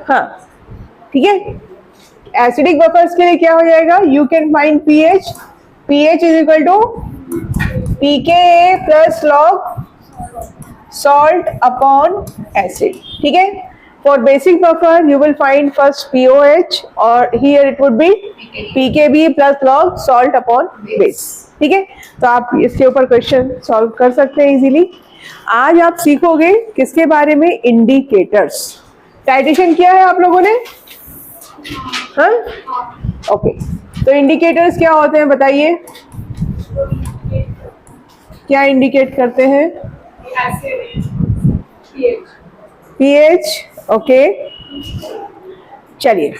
हाँ ठीक है, एसिडिक बफर्स के लिए क्या हो जाएगा, you can find pH, pH is equal to pKa plus log salt upon acid. ठीक है, for basic buffer you will find first POH or here it would be pKb plus log salt upon base. ठीक है, तो आप इसके ऊपर question solve कर सकते हैं इजीली. आज आप सीखोगे किसके बारे में, इंडिकेटर्स. टाइट्रेशन किया है आप लोगों ने? हाँ ओके, तो इंडिकेटर्स क्या होते हैं बताइए, क्या इंडिकेट करते हैं? पीएच. ओके चलिए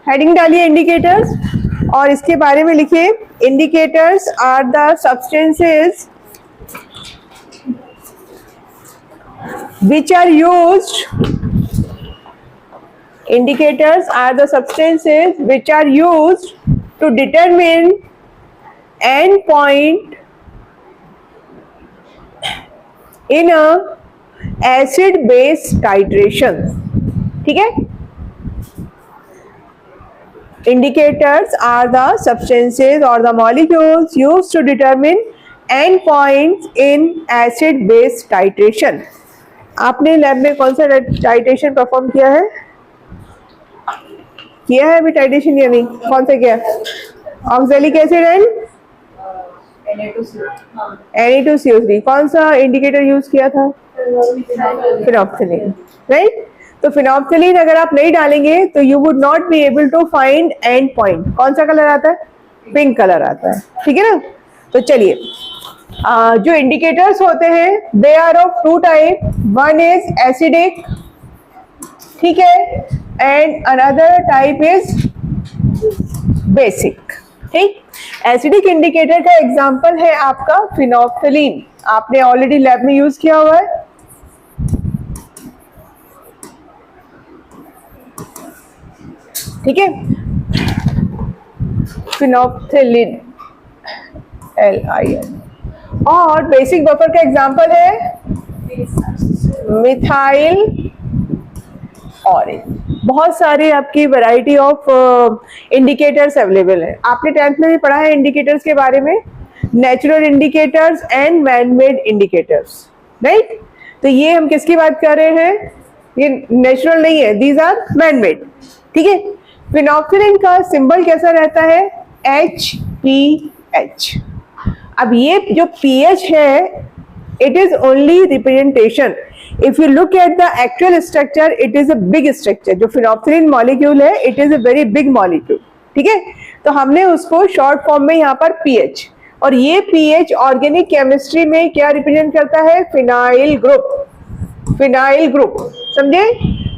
हेडिंग डालिए इंडिकेटर्स और इसके बारे में लिखिए. Indicators are the substances which are used, indicators are the substances which are used to determine end point in a acid base titration. ठीक है, indicators are the substances or the molecules used to determine end points in acid base titration. आपने lab में कौन सा titration perform किया है? किया है अभी टाइट्रेशन या नहीं? कौन सा किया? Oxalic acid and Na2CO3. कौन सा इंडिकेटर यूज किया था? फिनोप्थिलीन. राइट, तो फिनोप्थिलीन अगर आप नहीं डालेंगे तो you would not be able to find end point. कौन सा कलर आता है? पिंक कलर आता है. ठीक है ना, तो चलिए जो इंडिकेटर्स होते हैं they are of two type. One is acidic, ठीक है, and another type is basic. ठीक, एसिडिक इंडिकेटर का एग्जांपल है आपका फिनोप्थिलीन. आपने ऑलरेडी लैब में यूज किया हुआ है. ठीक है, फिनोप्थिलीन LIN. और बेसिक बफर का एग्जांपल है मिथाइल ऑरेंज. बहुत सारे आपकी वैरायटी ऑफ इंडिकेटर्स अवेलेबल है. आपने 10th में भी पढ़ा है इंडिकेटर्स के बारे में, natural indicators and man made indicators. Right, तो ये हम किसकी बात कर रहे हैं? ये नेचुरल नहीं है, दीज आर मैन मेड. ठीक है, फिनोप्थिलीन का सिंबल कैसा रहता है? HPH. अब ये जो पीएच है it is only representation. If you look at the actual structure it is a big structure. जो फिनोप्थिलीन मॉलिक्यूल है it is a very big molecule. ठीक है, तो हमने उसको शॉर्ट फॉर्म में यहाँ पर पीएच, और ये पीएच ऑर्गेनिक केमिस्ट्री में क्या रिप्रेजेंट करता है? Phenyl group. फिनाइल ग्रुप समझे?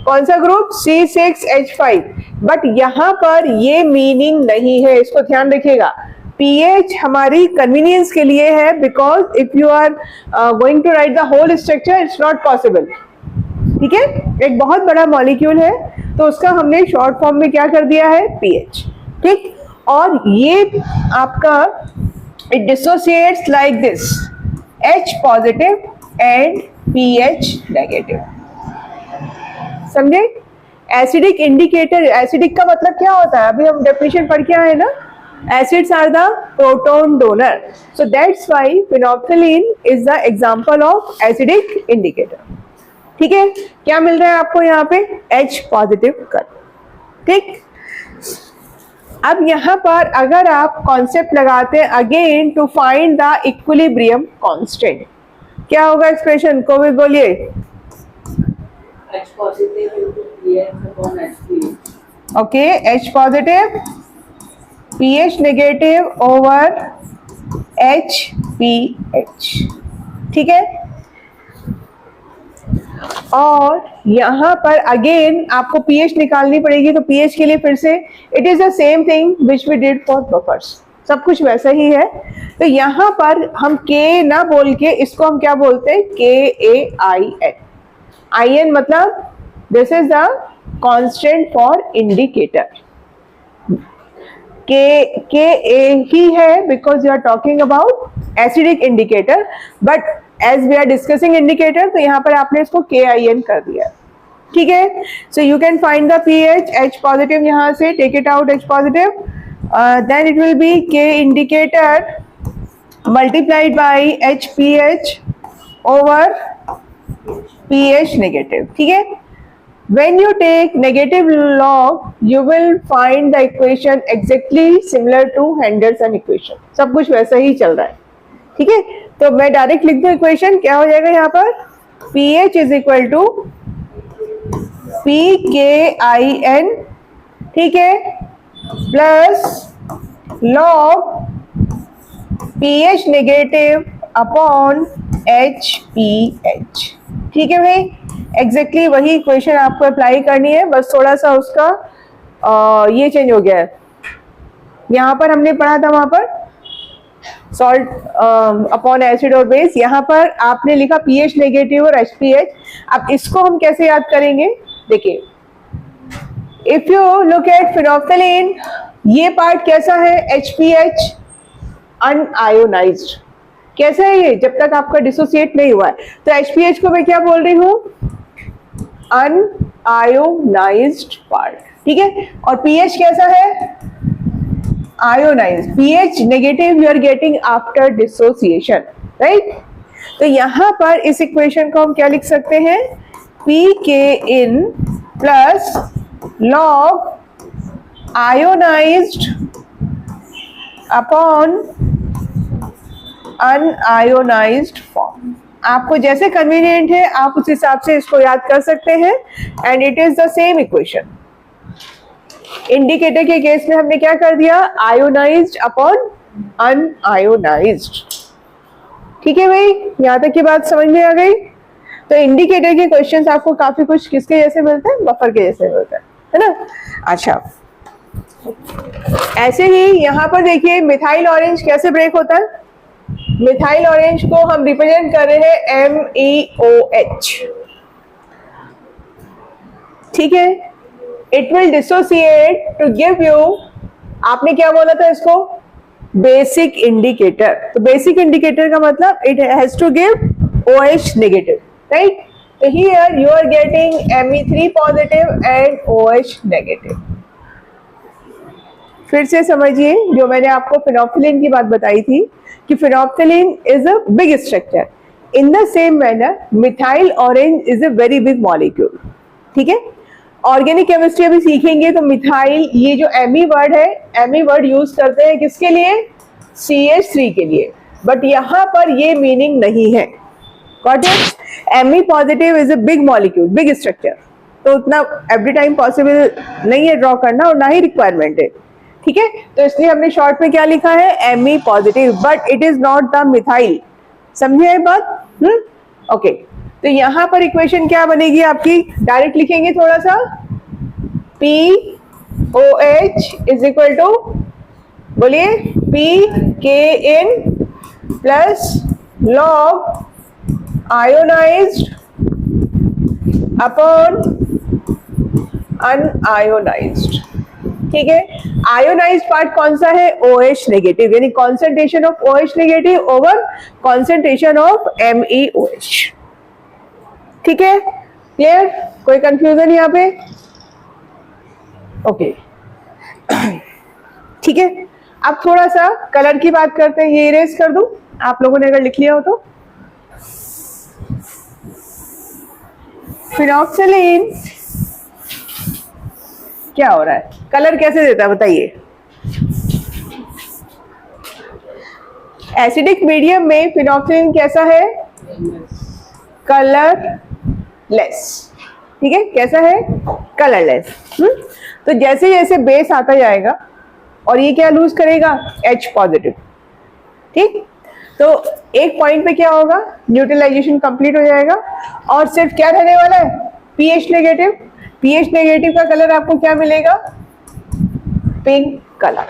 कौन सा ग्रुप? C6H5. बट यहाँ पर ये मीनिंग नहीं है, इसको ध्यान रखिएगा. pH हमारी कन्वीनियंस के लिए है, because if you are going to write the whole structure it's not possible. ठीक है, एक बहुत बड़ा मॉलिक्यूल है तो उसका हमने शॉर्ट फॉर्म में क्या कर दिया है? pH. ठीक, और ये आपका it dissociates like this, H positive and pH negative. समझे? एसिडिक इंडिकेटर, एसिडिक का मतलब क्या होता है? अभी हम डेफिनेशन पढ़ के आए ना, acids are the proton donor, so that's why phenolphthalein is the example of acidic indicator. ठीक है, क्या मिल रहा है आपको यहाँ पे? H पॉजिटिव कर. ठीक, अब यहाँ पर अगर आप कॉन्सेप्ट लगाते हैं again to find the equilibrium constant, क्या होगा एक्सप्रेशन? कोविड बोलिए. H positive into pH upon HPH. Okay, H positive pH negative over HPH. ठीक है, और यहाँ पर अगेन आपको pH निकालनी पड़ेगी. तो pH के लिए फिर से it is the same thing which we did for buffers, सब कुछ वैसा ही है. तो यहाँ पर हम K ना बोल के इसको हम क्या बोलते हैं? KAIN. IN मतलब this is the constant for indicator. Ka ही है because you are talking about acidic indicator, but as we are discussing indicator, तो यहाँ पर आपने इसको KIN कर दिया, ठीक है। So you can find the pH, H positive यहाँ से take it out, H positive, then it will be K indicator multiplied by HPH over pH negative, ठीक है। When you take negative log, you will find the equation exactly similar to Henderson equation. सब कुछ वैसा ही चल रहा है, ठीक है। तो मैं डायरेक्ट लिख दूं इक्वेशन, क्या हो जाएगा यहाँ पर, pH is equal to PKIN, ठीक है, plus log pH negative upon HPH, ठीक है भाई। एग्जैक्टली वही इक्वेशन आपको अप्लाई करनी है, बस थोड़ा सा उसका ये चेंज हो गया है। यहाँ पर हमने पढ़ा था वहां पर सॉल्ट अपॉन एसिड और बेस, यहाँ पर आपने लिखा pH नेगेटिव और HPH। अब इसको हम कैसे याद करेंगे, देखिए, if you look at phenolphthalein, ये पार्ट कैसा है, HPH अनआयोनाइज्ड, कैसा है ये, जब तक आपका डिसोसिएट नहीं हुआ है। तो HPH को मैं क्या बोल रही हूँ, अनआयोनाइज्ड पार्ट, ठीक है। और pH कैसा है, ionised. pH negative you are getting after dissociation, right. तो यहां पर इस इक्वेशन को हम क्या लिख सकते हैं, PKIN plus log ionised upon unionised form. आपको जैसे कन्वीनियंट है आप उस हिसाब से इसको याद कर सकते हैं, and it is the same equation. Indicator के केस में हमने क्या कर दिया, आयोनाइज्ड अपॉन अनआयोनाइज्ड, ठीक है भाई, यहां तक की बात समझ में आ गई। तो इंडिकेटर के क्वेश्चंस आपको काफी कुछ किसके जैसे मिलते हैं, बफर के जैसे मिलते हैं, है ना। अच्छा, ऐसे ही यहां पर देखिए मिथाइल ऑरेंज कैसे ब्रेक होता है। मिथाइल ऑरेंज को हम रिप्रेजेंट कर रहे हैं MEOH, ठीक है। It will dissociate to give you, आपने क्या बोला था इसको, बेसिक इंडिकेटर। तो बेसिक इंडिकेटर का मतलब it has to give OH negative, right. तो here you are getting Me3 positive and OH negative. फिर से समझिए जो मैंने आपको फिनोल्फथालीन की बात बताई थी कि phenolphthalein is a big structure, in the same manner methyl orange is a very big molecule, ठीक है। ऑर्गेनिक केमिस्ट्री अभी सीखेंगे तो मिथाइल, ये जो Me वर्ड है, Me वर्ड यूज करते हैं किसके लिए, CH3 के लिए, बट यहाँ पर ये मीनिंग नहीं है। Got it. Me positive is a big molecule, big structure, तो उतना एवरी टाइम पॉसिबल नहीं है ड्रॉ करना और ना ही रिक्वायरमेंट है, ठीक है। तो इसलिए हमने शॉर्ट में क्या लिखा है, Me positive, but it is not the methyl. समझे ये बात, ओके। तो यहां पर इक्वेशन क्या बनेगी आपकी, डायरेक्ट लिखेंगे थोड़ा सा, POH इज इक्वल टू, बोलिए, PKIN plus log ionised upon unionised, ठीक है। आयोनाइज्ड पार्ट कौन सा है, OH नेगेटिव, यानी concentration of OH negative over concentration of MEOH, ठीक है। क्लियर, कोई कंफ्यूजन यहाँ पे, ओके, ठीक है। अब थोड़ा सा कलर की बात करते हैं, ये इरेज कर दूं, आप लोगों ने अगर लिख लिया हो तो। फिनोल्फथालीन क्या हो रहा है, कलर कैसे देता है बताइए। एसिडिक मीडियम में फिनोल्फथालीन कैसा है, कलरलेस, ठीक है, कैसा है, कलरलेस। तो जैसे जैसे बेस आता जाएगा और ये क्या लूज करेगा, H पॉजिटिव, ठीक। तो एक पॉइंट पे क्या होगा, न्यूट्रलाइजेशन कंप्लीट हो जाएगा और सिर्फ क्या रहने वाला है, pH नेगेटिव। pH नेगेटिव का कलर आपको क्या मिलेगा, पिंक कलर,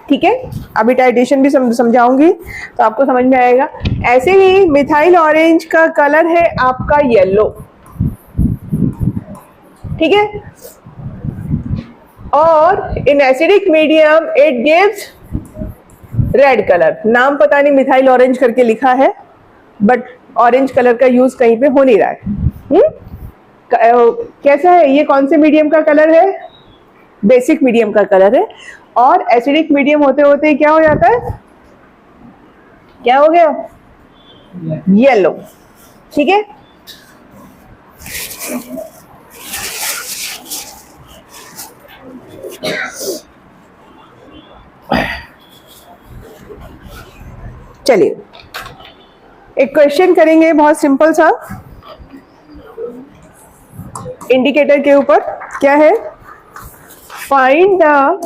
ठीक है। अभी टाइट्रेशन भी समझाऊंगी तो आपको समझ में आएगा। ऐसे ही मिथाइल ऑरेंज का कलर है आपका येलो, ठीक है। और in acidic medium it gives red colour, नाम पता नहीं मिथाइल ऑरेंज करके लिखा है, बट ऑरेंज कलर का यूज कहीं पे हो नहीं रहा है। कैसा है ये, कौन से मीडियम का कलर है? बेसिक मीडियम का कलर है। और एसिडिक मीडियम होते होते क्या हो जाता है? क्या हो गया? येलो। ठीक है, चलिए एक क्वेश्चन करेंगे बहुत सिंपल सा इंडिकेटर के ऊपर। क्या है? Find the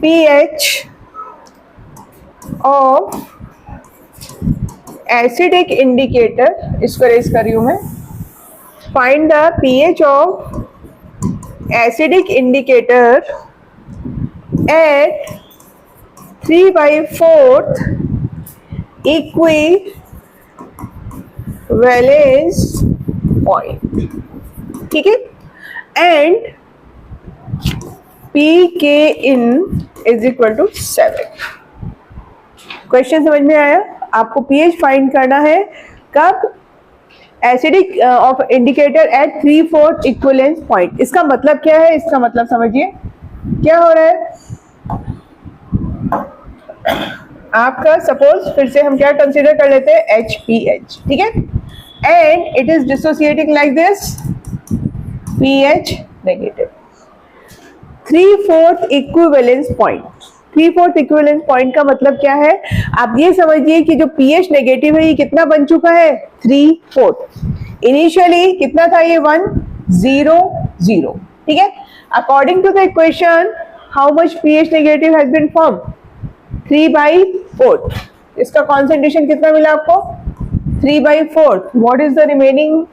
pH of acidic indicator, इसको रेज कर रही हूं मैं। Find the pH of acidic indicator at 3/4 equivalence point, ठीक है, एंड pK in is equal to 7। Question समझ में आया? आपको pH फाइंड करना है कब? Acidic of indicator at 3/4 equivalence point. इसका मतलब क्या है? इसका मतलब समझिए क्या हो रहा है आपका। सपोज फिर से हम क्या कंसीडर कर लेते हैं? HPH, ठीक है, and it is dissociating like this, pH negative. 3/4 equivalence point. 3/4 equivalence point का मतलब क्या है? आप ये समझिए कि जो pH नेगेटिव है ये कितना बन चुका है? 3/4। इनिशियली कितना था ये? 1 0 0, ठीक है। According to the equation how much pH negative has been form? 3/4। इसका कॉन्सेंट्रेशन कितना मिला आपको? 3/4। व्हाट इज द रिमेनिंग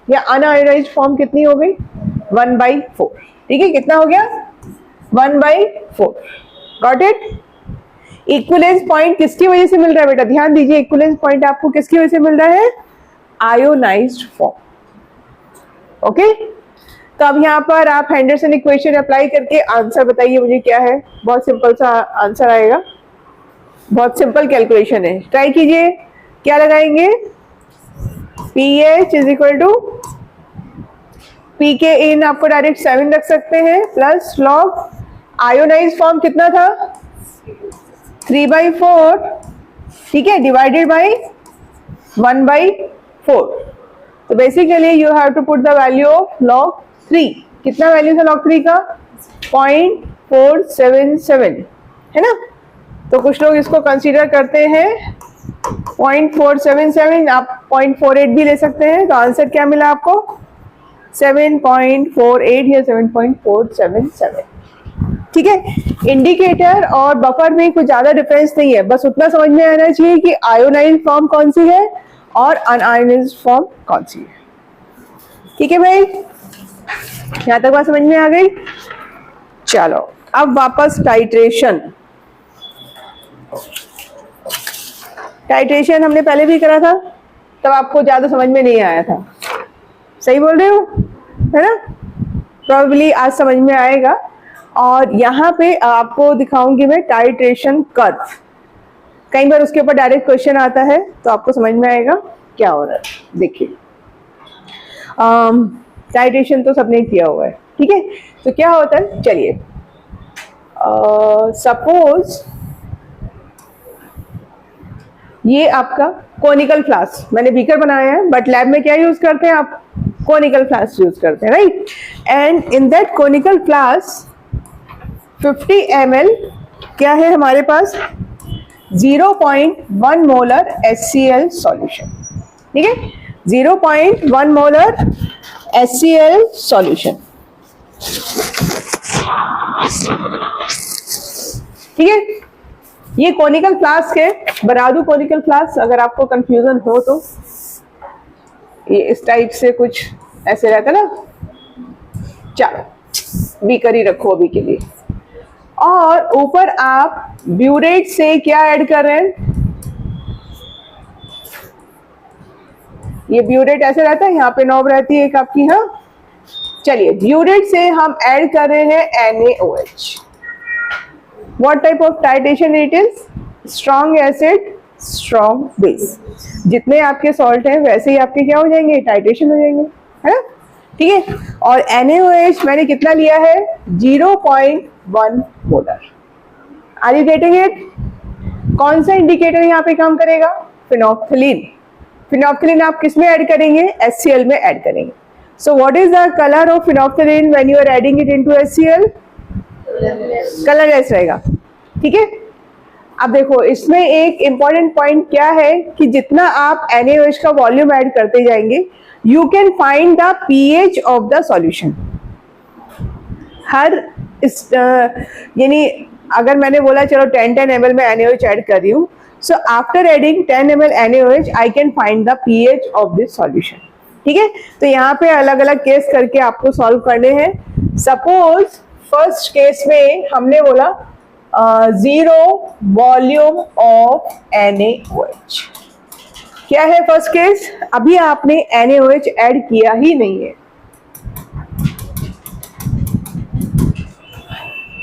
या अनआयोनाइज्ड फॉर्म कितनी हो गई? 1/4, ठीक है। कितना हो गया? 1/4। Got it? इक्विवेलेंस पॉइंट किसकी वजह से मिल रहा है बेटा? ध्यान दीजिए, इक्विवेलेंस पॉइंट आपको किसकी वजह से मिल रहा है? Ionised form. ओके, तो अब यहाँ पर आप हेंडरसन इक्वेशन अप्लाई करके आंसर बताइए मुझे क्या है। बहुत सिंपल सा आंसर आएगा, बहुत सिंपल कैलकुलेशन है, ट्राई कीजिए। क्या लगाएंगे? pH is equal to pK in, आपको डायरेक्ट 7 रख सकते हैं, प्लस लॉग आयोनाइज फॉर्म कितना था? 3/4, ठीक है, डिवाइडेड बाई 1/4। तो basically you have to put the value of log 3। कितना वैल्यू था log 3 का? 0.477, है ना। तो कुछ लोग इसको कंसीडर करते हैं 0.477, आप 0.48 भी ले सकते हैं। तो आंसर क्या मिला आपको? 7.48 या 7.477, ठीक है। इंडिकेटर और बफर में कुछ ज्यादा डिफरेंस नहीं है, बस उतना समझ में आना चाहिए कि आयोनाइज्ड फॉर्म कौन सी है और अनआयोनाइज्ड फॉर्म कौन सी है, ठीक है भाई। यहां तक बात समझ में आ गई? चलो अब वापस टाइट्रेशन। टाइट्रेशन हमने पहले भी करा था, तब आपको ज्यादा समझ में नहीं आया था। सही बोल रहे हो, है ना। प्रोबेबली आज समझ में आएगा। और यहाँ पे आपको दिखाऊंगी मैं टाइट्रेशन कर्व। कई बार उसके ऊपर डायरेक्ट क्वेश्चन आता है, तो आपको समझ में आएगा क्या हो रहा है। देखिए, टाइट्रेशन तो सबने किया हुआ है, ठीक है। तो क्या होता है, चलिए सपोज ये आपका कोनिकल फ्लास्क, मैंने बीकर बनाया है, बट लैब में क्या यूज करते हैं आप? कोनिकल फ्लास्क यूज करते हैं, right. And in that conical flask 50 ml क्या है हमारे पास? 0.1 मोलर HCl सॉल्यूशन, ठीक है। 0.1 मोलर HCl सॉल्यूशन, ठीक है। ये कोनिकल फ्लास्क है, बरादू कोनिकल फ्लास्क। अगर आपको कंफ्यूजन हो तो ये इस टाइप से कुछ ऐसे रहता है ना। चलो बीकर ही रखो अभी के लिए। और ऊपर आप ब्यूरेट से क्या ऐड कर रहे हैं? ये ब्यूरेट ऐसे रहता है, यहाँ पे नॉब रहती है एक आपकी। हाँ, चलिए ब्यूरेट से हम ऐड कर रहे हैं NaOH। What type of titration it is? Strong acid strong base, जितने आपके सॉल्ट हैं वैसे ही आपके क्या हो जाएंगे, टाइट्रेशन हो जाएंगे, है ना, ठीक है। और NaOH मैंने कितना लिया है, 0.1 molar. Are you getting it? कौन सा इंडिकेटर यहाँ पे काम करेगा, फिनोल्फथलीन। फिनोल्फथलीन आप किस में ऐड करेंगे, HCl में ऐड करेंगे। So what is the colour of phenolphthalein when you are adding it into HCl? Colourless रहेगा, ठीक है। अब देखो इसमें एक इंपॉर्टेंट पॉइंट क्या है कि जितना आप NaOH का वॉल्यूम ऐड करते जाएंगे, you can find the pH of the solution. हर यानी अगर मैंने बोला चलो 10 ml में NaOH ऐड कर रही हूँ, so after adding 10 ml NaOH I can find the pH of this solution, ठीक है। तो यहाँ पे अलग अलग केस करके आपको सॉल्व करने हैं। सपोज फर्स्ट केस में हमने बोला 0 वॉल्यूम ऑफ NaOH। क्या है फर्स्ट केस, अभी आपने NaOH ऐड किया ही नहीं है,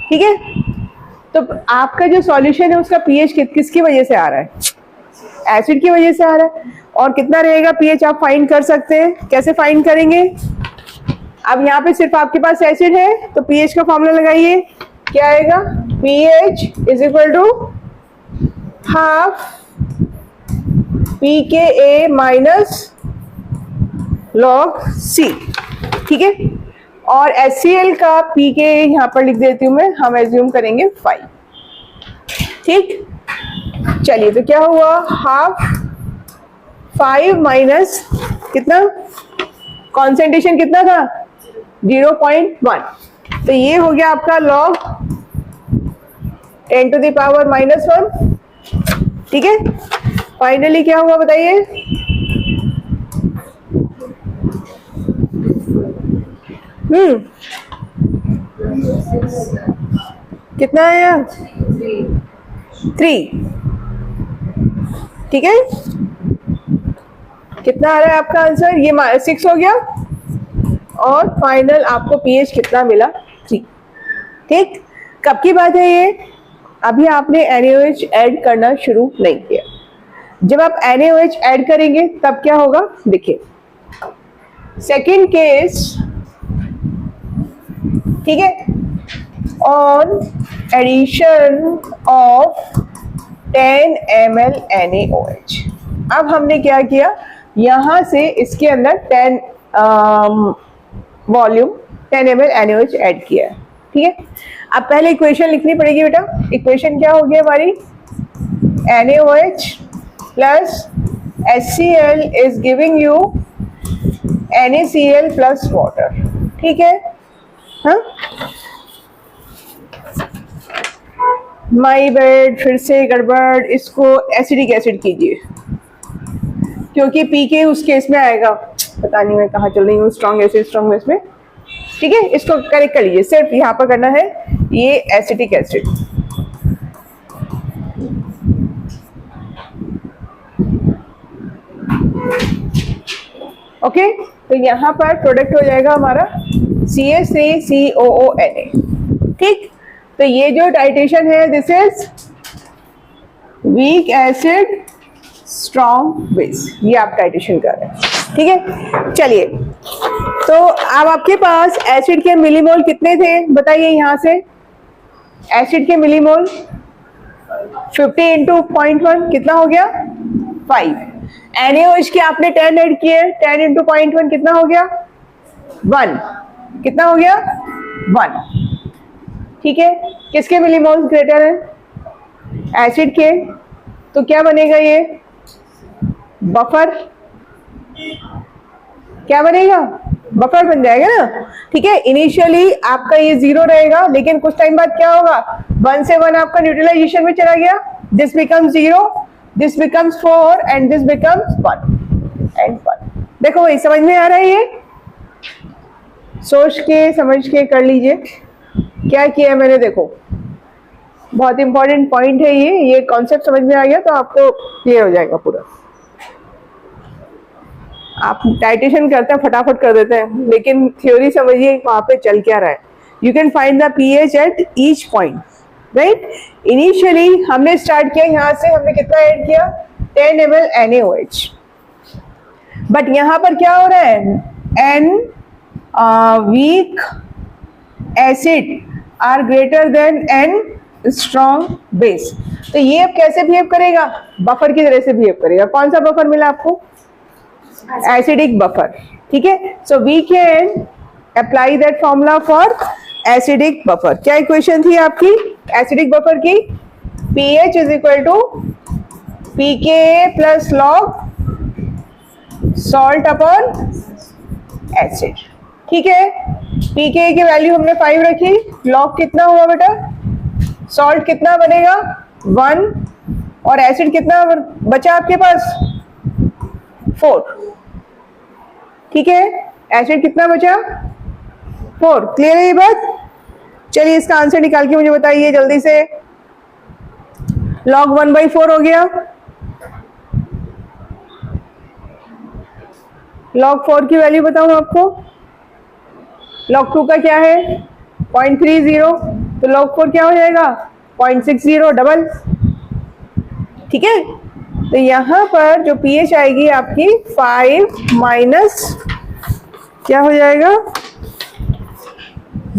ठीक है। तो आपका जो सॉल्यूशन है उसका pH किसकी वजह से आ रहा है, एसिड की वजह से आ रहा है। और कितना रहेगा pH आप फाइंड कर सकते हैं, कैसे फाइंड करेंगे। अब यहाँ पे सिर्फ आपके पास एसिड है तो pH का फॉर्मूला लगाइए, क्या आएगा, pH is equal to half pKa minus log C, ठीक है। और HCl का pKa यहाँ पर लिख देती हूँ मैं, हम एज्यूम करेंगे 5, ठीक। चलिए तो क्या हुआ, हाफ 5 माइनस कितना, कॉन्सेंट्रेशन कितना था 0.1, तो ये हो गया आपका log 10 to the power -1, ठीक है। फाइनली क्या हुआ बताइए, कितना आया, 3, ठीक है। कितना आ रहा है आपका आंसर, ये 6 हो गया। और फाइनल आपको pH कितना मिला, 3, ठीक। कब की बात है ये, अभी आपने NaOH ऐड करना शुरू नहीं किया। जब आप NaOH ऐड करेंगे तब क्या होगा, देखिए सेकेंड केस, ठीक है। On addition of 10 ml NaOH, अब हमने क्या किया, यहां से इसके अंदर 10 वॉल्यूम 10 ml NaOH ऐड किया है, ठीक है। अब पहले इक्वेशन लिखनी पड़ेगी बेटा। इक्वेशन क्या होगी हमारी, NaOH plus HCl is giving you NaCl plus water, ठीक है। हाँ, माई बेड, फिर से गड़बड़, इसको एसिडिक एसिड कीजिए क्योंकि पीके उस केस में आएगा, पता नहीं मैं कहाँ चल रही हूँ, स्ट्रॉन्ग एसिड स्ट्रॉन्ग बेस में, ठीक है। इसको करेक्ट कर लीजिए, सिर्फ यहाँ पर करना है ये एसिटिक एसिड, ओके। तो यहाँ पर प्रोडक्ट हो जाएगा हमारा CH3COONA, ठीक। तो ये जो टाइट्रेशन है this is weak acid strong base, ये आप टाइट्रेशन कर रहे हैं, ठीक है। चलिए तो अब आपके पास एसिड के मिलीमोल कितने थे बताइए, यहाँ से एसिड के मिलीमोल 50 × 0.1 कितना हो गया, 5। NaOH के आपने 10 ऐड किए, 10 × 0.1 कितना हो गया, 1, कितना हो गया, 1, ठीक है। किसके मिलीमोल ग्रेटर है, एसिड के, तो क्या बनेगा ये बफर, क्या बनेगा, बफर बन जाएगा ना, ठीक है। इनिशियली आपका ये 0 रहेगा, लेकिन कुछ टाइम बाद क्या होगा, 1 से 1 आपका न्यूट्रलाइजेशन में चला गया, this becomes 0, this becomes 4 and this becomes 1 and 1। देखो वही समझ में आ रहा है, ये सोच के समझ के कर लीजिए क्या किया मैंने। देखो बहुत इंपॉर्टेंट पॉइंट है ये कॉन्सेप्ट समझ में आ गया तो आपको क्लियर हो जाएगा पूरा। आप टाइट्रेशन करते हैं फटाफट कर देते हैं, लेकिन थ्योरी समझिए वहां पे चल क्या रहा है। You can find the pH at each point, right. Initially हमने स्टार्ट किया यहाँ से, हमने कितना ऐड किया 10 ml NaOH, बट यहाँ पर क्या हो रहा है N weak acid are greater than N strong base. तो ये अब कैसे बिहेव करेगा, बफर की तरह से बिहेव करेगा। कौन सा बफर मिला आपको, एसिडिक बफर, ठीक है। So we can apply that formula for acidic buffer. क्या इक्वेशन थी आपकी एसिडिक बफर की, pH is equal to pKa plus log salt upon acid, ठीक है। pKa की वैल्यू हमने 5 रखी, लॉग कितना हुआ बेटा, सॉल्ट कितना बनेगा 1, और एसिड कितना बचा आपके पास 4, ठीक है। एसिड कितना बचा 4, क्लियर है ये बात। चलिए इसका आंसर निकाल के मुझे बताइए जल्दी से। log 1/4 हो गया, log 4 की वैल्यू बताऊं आपको, log 2 का क्या है 0.30, तो log 4 क्या हो जाएगा 0.60 डबल, ठीक है। तो यहां पर जो pH आएगी आपकी 5 माइनस क्या हो जाएगा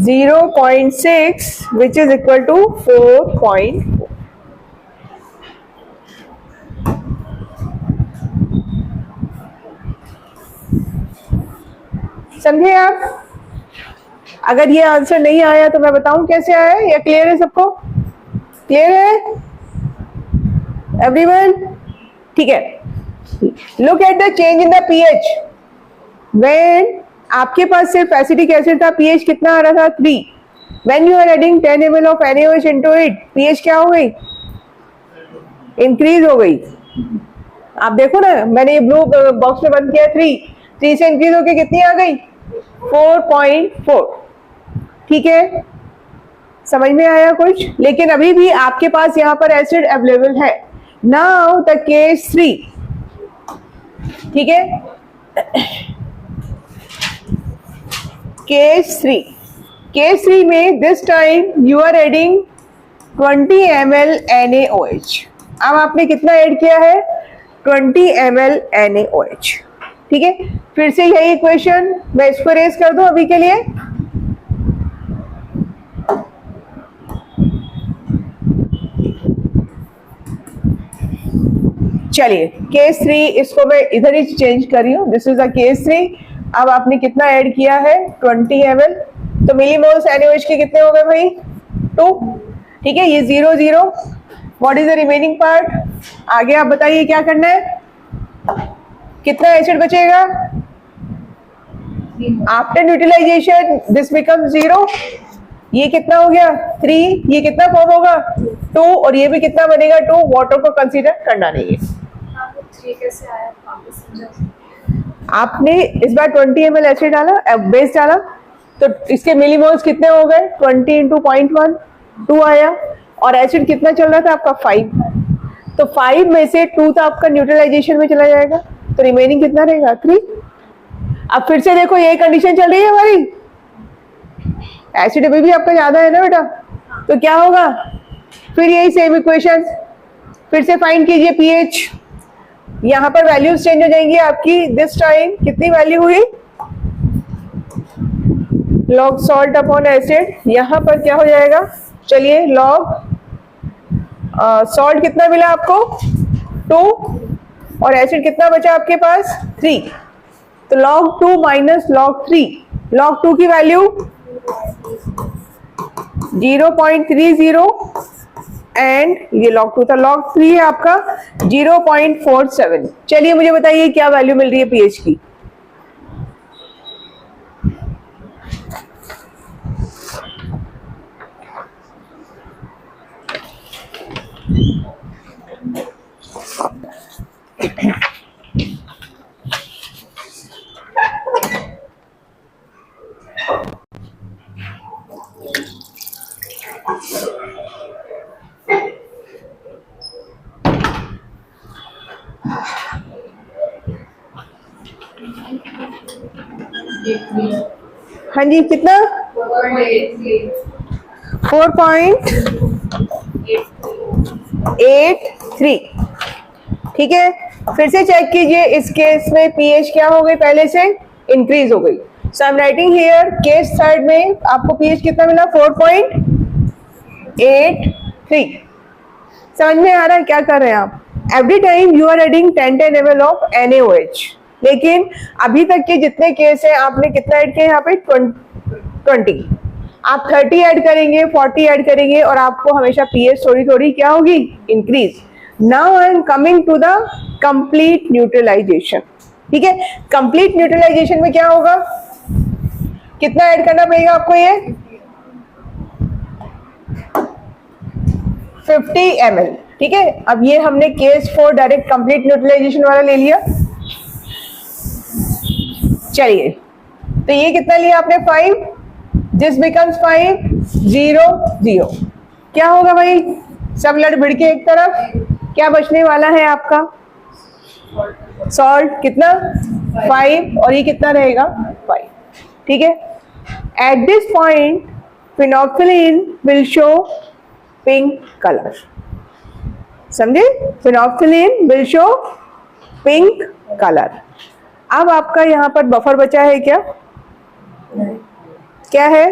0.6 विच इज इक्वल टू 4.4। समझे आप। अगर ये आंसर नहीं आया तो मैं बताऊं कैसे आया, या क्लियर है सबको, क्लियर है एवरीवन, ठीक है। Look at the change in the pH when आपके पास सिर्फ एसिडिक एसिड था, pH कितना आ रहा था 3, when you are adding 10 ml of NaOH into it, pH क्या हो गई, इंक्रीज हो गई। आप देखो ना, मैंने ये ब्लू बॉक्स में बंद किया 3 से इंक्रीज होके कितनी आ गई 4.4, ठीक है। समझ में आया कुछ। लेकिन अभी भी आपके पास यहाँ पर एसिड अवेलेबल है। नाउ द केस 3, ठीक है, केस 3 में this time you are adding 20 ml NaOH। अब आपने कितना ऐड किया है 20 ml NaOH, ठीक है। फिर से यही इक्वेशन मैं इसको रेज कर दूं अभी के लिए, चलिए केस 3 इसको मैं इधर ही चेंज कर रही हूँ, दिस इज अ केस 3। अब आपने कितना ऐड किया है 20 ml, तो मिलीमोल्स NaOH के कितने हो गए भाई 2, ठीक है। ये 0 0, what is the remaining part, आगे आप बताइए क्या करना है, कितना एसिड बचेगा आफ्टर न्यूट्रलाइजेशन, दिस बिकम 0, ये कितना हो गया 3, ये कितना फॉर्म होगा 2, और ये भी कितना बनेगा 2, वाटर को कंसीडर करना नहीं है। कैसे आया आपने इस बार 20 ml एसिड डाला, बेस डाला, तो इसके मिलीमोल्स कितने हो गए 20 इंटू 0.1 2 आया, और एसिड कितना चल रहा था आपका 5, तो 5 में से 2 तो आपका न्यूट्रलाइजेशन में चला जाएगा, तो रिमेनिंग कितना रहेगा 3। अब फिर से देखो यही कंडीशन चल रही है हमारी, एसिड अभी भी आपका ज्यादा है ना बेटा, तो क्या होगा फिर यही सेम इक्वेशन, फिर से फाइंड कीजिए pH, यहाँ पर वैल्यूज चेंज हो जाएंगी आपकी। दिस टाइम कितनी वैल्यू हुई लॉग सॉल्ट अपॉन एसिड, यहाँ पर क्या हो जाएगा, चलिए लॉग सॉल्ट कितना मिला आपको 2, और एसिड कितना बचा आपके पास 3, तो log 2 माइनस log 3, log 2 की वैल्यू 0.30 एंड ये log 2 था, log 3 है आपका 0.47। चलिए मुझे बताइए क्या वैल्यू मिल रही है pH की, हाँ जी कितना 4.4 0.83। ठीक है, फिर से चेक कीजिए, इस केस में पीएच क्या हो गई, पहले से इंक्रीज हो गई। So I am writing here case third में आपको पीएच कितना मिला, 4.83। समझ में आ रहा है क्या कर रहे हैं आप? Every time you are adding 10 ml of NaOH, लेकिन अभी तक के जितने केस हैं आपने कितना ऐड किया यहाँ पे, 20। आप 30 ऐड करेंगे, 40 ऐड करेंगे और आपको हमेशा पीएच थोड़ी थोड़ी क्या होगी, increase. Now I am coming to the complete neutralisation. ठीक है, कंप्लीट न्यूट्रलाइजेशन में क्या होगा, कितना ऐड करना पड़ेगा आपको, ये 50 ml। ठीक है, अब ये हमने केस 4 डायरेक्ट कंप्लीट न्यूट्रलाइजेशन वाला ले लिया। चलिए, तो ये कितना लिया आपने, 5, दिस बिकम्स 5, 0, 0। क्या होगा भाई, सब लड़ भिड़ के एक तरफ, क्या बचने वाला है आपका, सॉल्ट कितना, 5, और ये कितना रहेगा, 5। ठीक है, at this point phenolphthalein will show pink colour. समझे, phenolphthalein will show pink colour. अब आपका यहाँ पर बफर बचा है क्या, क्या है,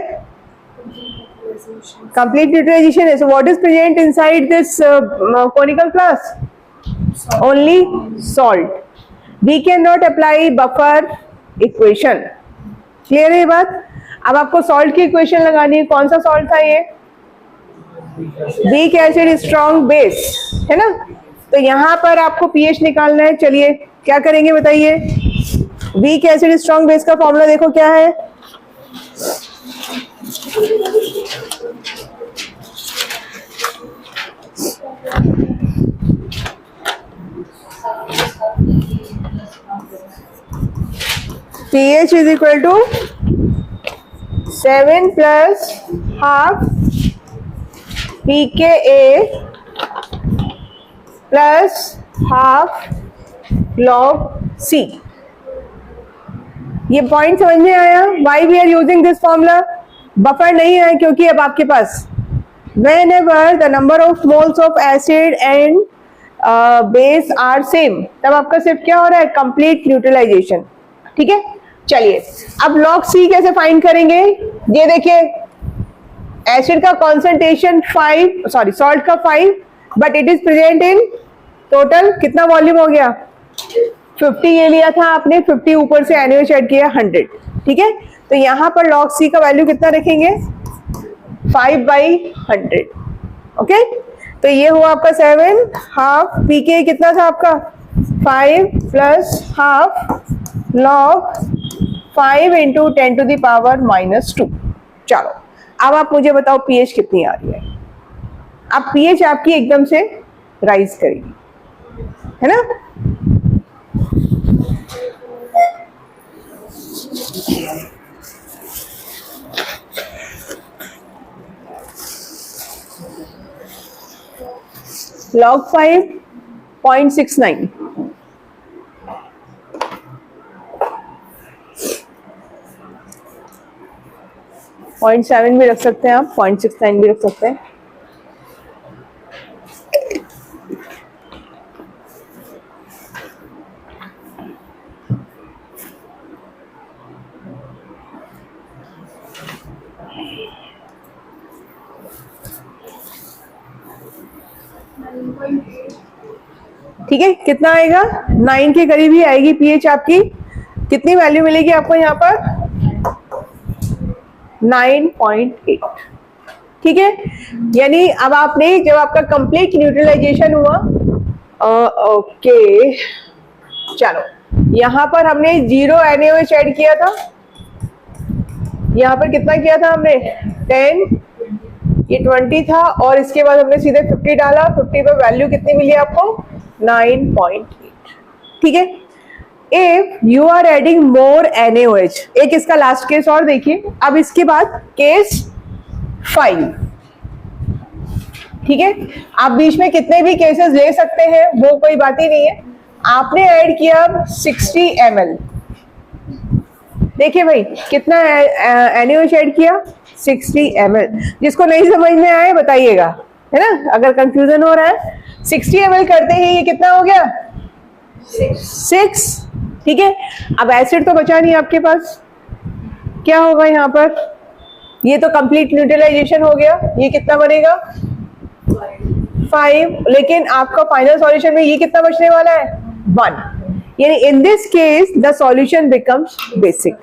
कंप्लीट न्यूट्रलाइजेशन है। So what is present inside this conical flask, only salt. We can not apply buffer equation. Clear है ये बात? अब आपको सॉल्ट की इक्वेशन लगानी है। कौन सा सॉल्ट था ये, वीक एसिड स्ट्रॉन्ग बेस, है ना। तो यहाँ पर आपको पीएच निकालना है। चलिए क्या करेंगे बताइए, वीक एसिड स्ट्रॉन्ग बेस का फॉर्मूला देखो क्या है, pH is equal to 7 plus half pKa plus half log C। ये पॉइंट समझ में आया, why we are using this formula. Buffer नहीं है क्योंकि अब आपके पास whenever the number of moles of acid and base are same, तब आपका सिर्फ क्या हो रहा है, कंप्लीट न्यूट्रलाइजेशन। ठीक है, चलिए अब लॉग सी कैसे फाइंड करेंगे। ये देखिए, एसिड का कॉन्सेंट्रेशन 5, सॉरी सॉल्ट का 5, but it is present in total कितना वॉल्यूम हो गया, 50 ये लिया था आपने, 50 ऊपर से NaOH ऐड किया 100। ठीक है, तो यहाँ पर लॉग सी का वैल्यू कितना रखेंगे, 5/100। ओके, तो ये हुआ आपका 7, हाफ पीके कितना था आपका, 5 plus half log 5 into 10 to the power -2। चलो अब आप मुझे बताओ पीएच कितनी आ रही है। अब पीएच आपकी एकदम से राइज करेगी, है ना। log 5.69, .7 भी रख सकते हैं आप, 0.69 भी रख सकते हैं। ठीक है, कितना आएगा, 9 के करीब ही आएगी पीएच आपकी। कितनी वैल्यू मिलेगी आपको यहाँ पर, 9.8। ठीक है, यानी अब आपने जब आपका कंप्लीट न्यूट्रलाइजेशन हुआ, ओके चलो यहाँ पर हमने 0 NaOH ऐड किया था, यहाँ पर कितना किया था हमने 10, ये 20 था, और इसके बाद हमने सीधे 50 डाला। 50 पे वैल्यू कितनी मिली आपको, 9.8। ठीक है, if you are adding more NaOH, एक इसका लास्ट केस और देखिए। अब इसके बाद केस 5। ठीक है, आप बीच में कितने भी केसेस ले सकते हैं, वो कोई बात ही नहीं है। आपने ऐड किया 60 ml। देखिए भाई कितना NaOH ऐड किया, 60 ml। जिसको नहीं समझ में आए बताइएगा, है ना, अगर कंफ्यूजन हो रहा है। 60 ml करते ही ये कितना हो गया 6, ठीक है। अब एसिड तो बचा नहीं आपके पास, क्या होगा यहाँ पर, ये तो कंप्लीट न्यूट्रलाइजेशन हो गया, ये कितना बनेगा 5, लेकिन आपका फाइनल सॉल्यूशन में ये कितना बचने वाला है 1, यानी in this case the solution becomes basic,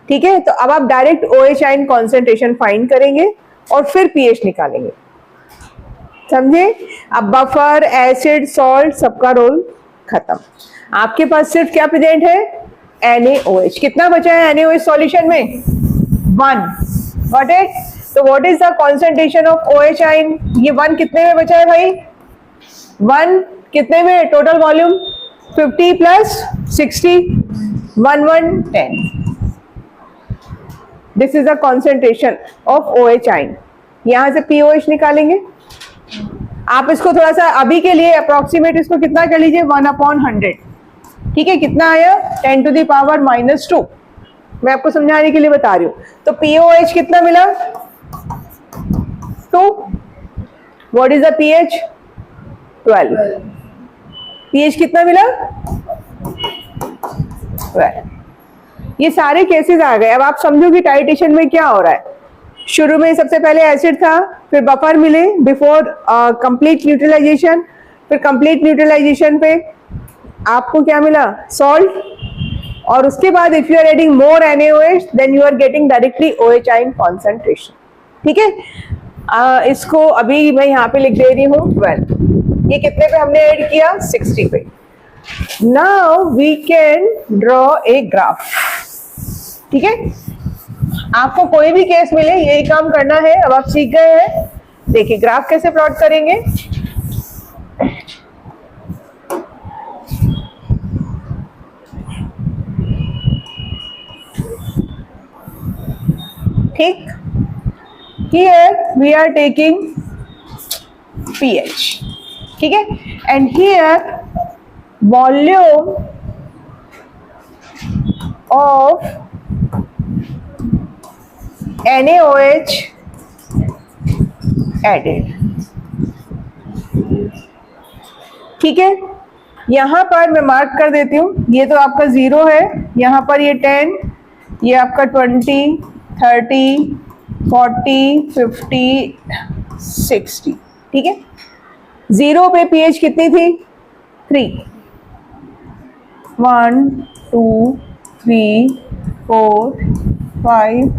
ठीक है। तो अब आप direct OH ion concentration find करेंगे और फिर pH निकालेंगे, समझे। अब बफर, एसिड, सॉल्ट, सबका रोल खत्म, आपके पास सिर्फ क्या प्रेजेंट है NaOH। कितना बचा है NaOH सॉल्यूशन में 1, गॉट इट। तो what is the concentration of OH ion, ये 1 कितने में बचा है भाई 1 कितने में, total volume 50 plus 60 1110, this is the concentration of OH ion. यहां से POH निकालेंगे, आप इसको थोड़ा सा अभी के लिए अप्रोक्सीमेट इसको कितना कर लीजिए 1/100, ठीक है। कितना आया 10 to the power -2, मैं आपको समझाने के लिए बता रही हूं। तो POH कितना मिला 2, what is the pH 12, pH कितना मिला 12। ये सारे केसेस आ गए। अब आप समझो कि टाइट्रेशन में क्या हो रहा है, शुरू में सबसे पहले एसिड था, फिर बफर मिले बिफोर कंप्लीट न्यूट्रलाइजेशन, फिर कंप्लीट न्यूट्रलाइजेशन पे आपको क्या मिला सॉल्ट, और उसके बाद if you are adding more NaOH then you are getting directly OH ion concentration, ठीक है। इसको अभी मैं यहाँ पे लिख दे रही हूँ 12, ये कितने पे हमने ऐड किया 60 पे। Now we can draw a graph, ठीक है। आपको कोई भी केस मिले यही काम करना है, अब आप सीख गए हैं। देखिए ग्राफ कैसे प्लॉट करेंगे, ठीक। Here we are taking pH, ठीक है, and here volume of NaOH added, ठीक है। यहां पर मैं मार्क कर देती हूं, ये तो आपका 0 है, यहां पर ये 10, ये आपका 20 30 40 50 60, ठीक है। 0 पे pH कितनी थी 3, 1 2 3 4 5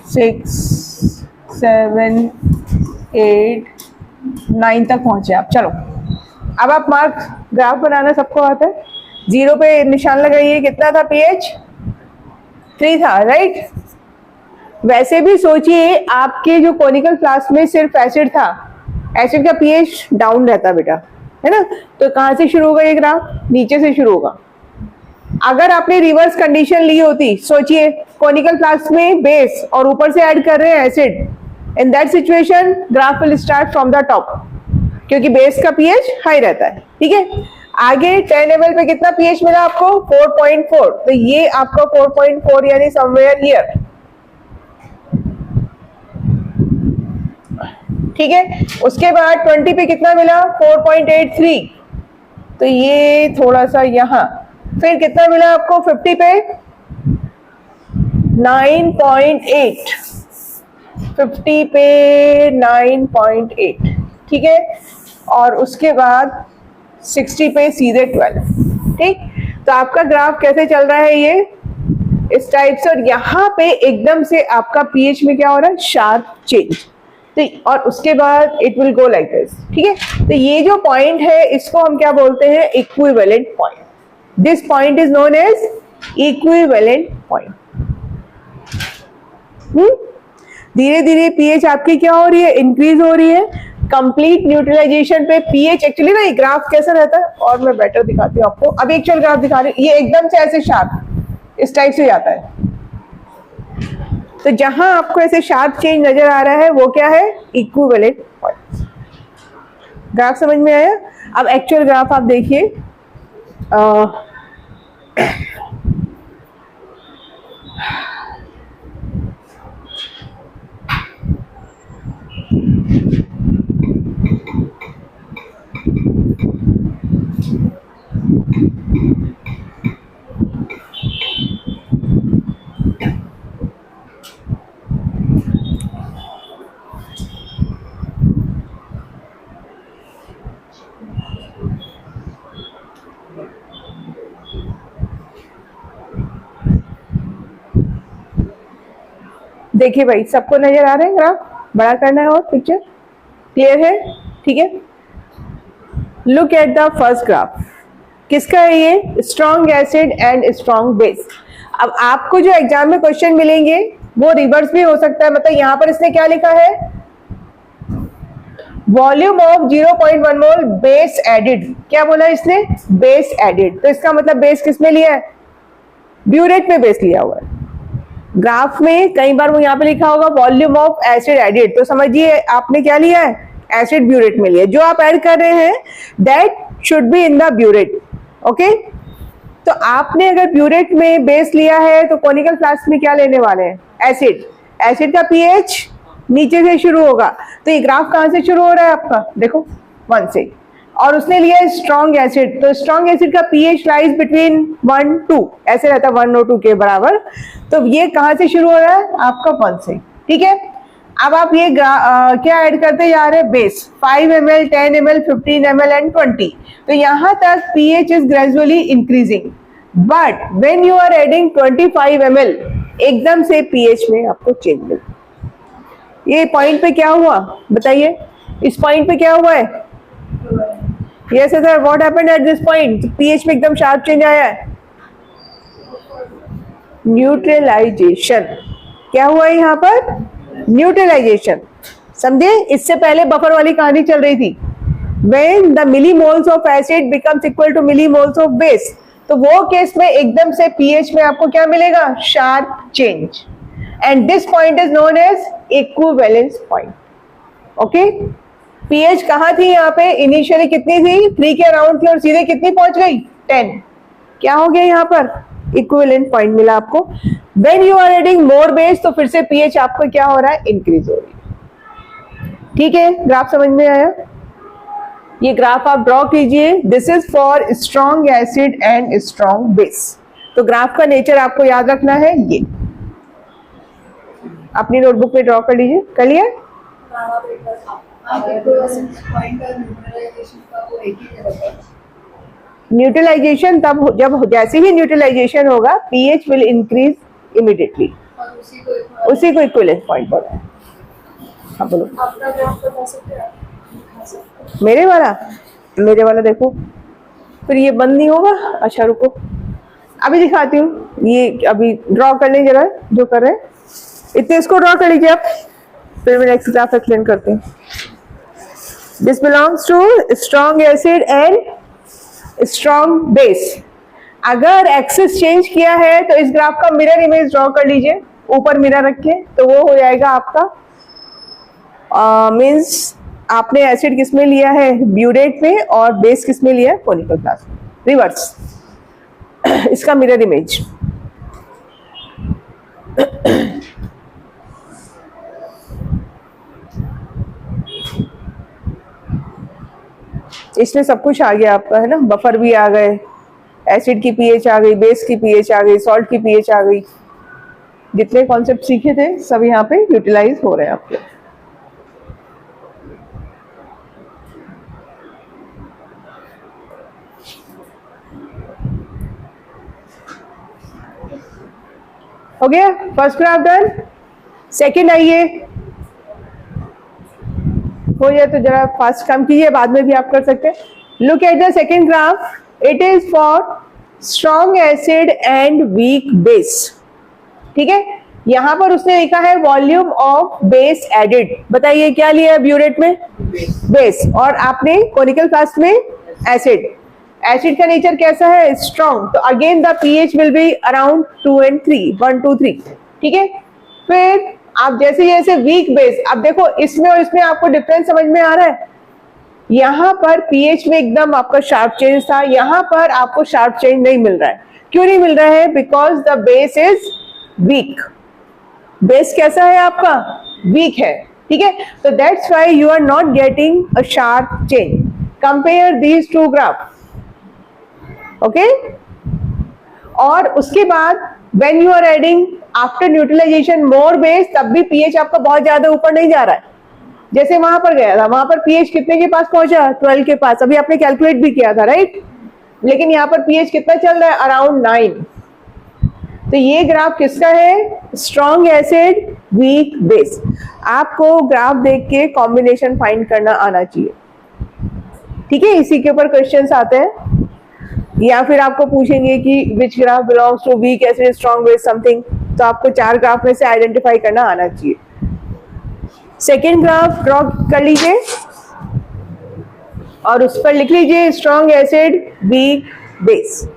6 7 8 9 तक पहुंचे आप। चलो अब आप मार्क, ग्राफ बनाना सबको आता है, 0 पे निशान लगाइए, कितना था pH 3 था, राइट। वैसे भी सोचिए आपके जो कोनिकल फ्लास्क में सिर्फ एसिड था, एसिड का pH डाउन रहता बेटा, है ना। तो कहां से शुरू होगा ये ग्राफ, नीचे से शुरू होगा। अगर आपने रिवर्स कंडीशन ली होती, सोचिए कोनिकल फ्लास्क में बेस और ऊपर से ऐड कर रहे हैं acid, in that situation graph will start from the top, क्योंकि बेस का pH हाई रहता है, ठीक है। आगे 10 ml पे कितना pH मिला आपको 4.4, तो ये आपका 4.4 यानी समवेयर हियर, ठीक है। उसके बाद 20 पे कितना मिला 4.83, तो ये थोड़ा सा यहां, फिर कितना मिला आपको 50 पे 9.8, 50 पे 9.8, ठीक है। और उसके बाद 60 पे सीधे 12, ठीक। तो आपका ग्राफ कैसे चल रहा है ये इस टाइप से, और यहाँ पे एकदम से आपका pH में क्या हो रहा है शार्प चेंज, तो और उसके बाद it will go like this, ठीक है। तो ये जो पॉइंट है इसको हम क्या बोलते हैं equivalent point, this point is known as equivalent point. धीरे धीरे pH आपकी क्या हो रही है इंक्रीज हो रही है, कंप्लीट न्यूट्रलाइजेशन पे pH एक्चुअली ना ये ग्राफ कैसा रहता है, और मैं बेटर दिखाती हूँ आपको, अब एक्चुअल ग्राफ दिखा रही हूँ, ये एकदम से ऐसे शार्प इस टाइप से जाता है। तो जहां आपको ऐसे शार्प चेंज नजर आ रहा है वो क्या है इक्विवेलेंट पॉइंट। ग्राफ समझ में आया। अब एक्चुअल ग्राफ आप देखिए, देखिए भाई, सबको नजर आ रहे हैं ग्राफ? बड़ा करना है और पिक्चर क्लियर है? ठीक है, look at the first graph. किसका है ये? Strong acid and strong base. अब आपको जो एग्जाम में क्वेश्चन मिलेंगे वो रिवर्स भी हो सकता है। मतलब यहां पर इसने क्या लिखा है? Volume of 0.1 mole base added. क्या बोला इसने? Base added. तो इसका मतलब बेस किस में लिया है? ब्यूरेट में बेस लिया हुआ है। ग्राफ में कई बार वो यहाँ पे लिखा होगा वॉल्यूम ऑफ एसिड एडिड, तो समझिए आपने क्या लिया है? एसिड ब्यूरेट में लिया। जो आप ऐड कर रहे हैं that should be in the burette. Okay, तो आपने अगर ब्यूरेट में बेस लिया है तो कॉनिकल फ्लास्क में क्या लेने वाले हैं? एसिड। एसिड का पीएच नीचे से शुरू होगा, तो ये ग्राफ कहां से शुरू हो रहा है आपका? देखो 1 से, और उसने लिया स्ट्रॉन्ग एसिड, तो स्ट्रॉन्ग एसिड का पीएच लाइज बिटवीन 1-2, ऐसे रहता है 1 और 2 के बराबर। तो ये कहां से शुरू हो रहा है? आपका 1 से। ठीक है, अब आप ये क्या ऐड करते जा रहे हैं? Base 5 ml, 10 ml, 15 ml and 20। तो यहां तक pH is gradually increasing, but when you are adding 25 ml एकदम से pH में आपको चेंज मिलता है। ये पॉइंट पे क्या हुआ बताइए? इस पॉइंट पे क्या हुआ है? Yes sir, what happened at this point? pH में एकदम शार्प चेंज आया है। न्यूट्रलाइजेशन। क्या हुआ है यहाँ पर? न्यूट्रलाइजेशन। समझे? इससे पहले बफर वाली कहानी चल रही थी, when the millimoles of acid becomes equal to millimoles of base, तो वो केस में एकदम से pH में आपको क्या मिलेगा? Sharp change, and this point is known as equivalence point. Okay, pH कहाँ थी यहाँ पे? इनिशियली कितनी थी? 3 के अराउंड थी और सीधे कितनी पहुंच गई? 10। क्या हो गया यहाँ पर? इक्विवेलेंट पॉइंट मिला आपको। When you are adding more base तो फिर से pH आपको क्या हो रहा है? इंक्रीज हो रही है। ठीक है, ग्राफ समझ में आया? ये ग्राफ आप ड्रॉ कीजिए। This is for strong acid and strong base. तो ग्राफ का नेचर आपको याद रखना है। ये अपनी नोटबुक में ड्रॉ कर लीजिए। कर लिया? न्यूट्रलाइजेशन तब जब जैसे ही न्यूट्रलाइजेशन होगा pH विल इंक्रीज इमीडिएटली, उसी को इक्विवेलेंट पॉइंट बोला है। हाँ बोलो। मेरे वाला देखो, फिर ये बंद नहीं होगा। अच्छा रुको, अभी दिखाती हूँ। ये अभी ड्रॉ कर लें जरा, जो कर रहे हैं इतने इसको ड्रॉ कर लीजिए आप, फिर मैं नेक्स्ट ग्राफ एक्सप्लेन करते हैं। This belongs to strong acid and strong base. अगर एक्सिस चेंज किया है तो इस ग्राफ का मिरर इमेज ड्रॉ कर लीजिए, ऊपर मिरर रखिए, तो वो हो जाएगा आपका मीन्स आपने एसिड किस में लिया है? ब्यूरेट में, और बेस किस में लिया है? कॉनिकल फ्लास्क में। रिवर्स इसका मिरर इमेज। इसमें सब कुछ आ गया आपका, है ना? बफर भी आ गए, एसिड की pH आ गई, बेस की pH आ गई, सॉल्ट की pH आ गई। जितने कॉन्सेप्ट सीखे थे सब यहाँ पे यूटिलाइज हो रहे हैं आपके। हो गया फर्स्ट ग्राफ डन। सेकंड आइए, हो जाए तो जरा फास्ट काम कीजिए, बाद में भी आप कर सकते हैं। Look at the second graph, it is for strong acid and weak base. ठीक है, यहां पर उसने लिखा है वॉल्यूम ऑफ बेस एडिड। बताइए क्या लिया है ब्यूरेट में? बेस। और आपने कॉनिकल फ्लास्क में एसिड। एसिड का नेचर कैसा है? स्ट्रॉन्ग। तो again the pH will be around 2 and 3, 1 2 3। ठीक है, फिर आप जैसे जैसे वीक बेस, अब देखो इसमें और इसमें आपको डिफरेंस समझ में आ रहा है? यहाँ पर pH में एकदम आपका शार्प चेंज था, यहाँ पर आपको शार्प चेंज नहीं मिल रहा है। क्यों नहीं मिल रहा है? Because the base is weak. Base कैसा है आपका? वीक है। ठीक है, तो that's why you are not getting a sharp change. Compare these two graph. Okay, और उसके बाद when you are adding after neutralisation more base, तब भी pH आपका बहुत ज्यादा ऊपर नहीं जा रहा है। जैसे वहां पर गया था, वहां पर pH कितने के पास पहुंचा? 12 के पास। अभी आपने कैलकुलेट भी किया था, राइट? लेकिन यहाँ पर pH कितना चल रहा है? अराउंड 9। तो ये ग्राफ किसका है? Strong acid weak base. आपको ग्राफ देख के कॉम्बिनेशन फाइंड करना आना चाहिए, ठीक है। इसी के ऊपर क्वेश्चंस आते हैं, या फिर आपको पूछेंगे कि which graph belongs to weak acid strong base something, तो आपको 4 ग्राफ में से आइडेंटिफाई करना आना चाहिए। सेकेंड ग्राफ ड्रॉ कर लीजिए और उस पर लिख लीजिए स्ट्रॉन्ग एसिड वीक बेस।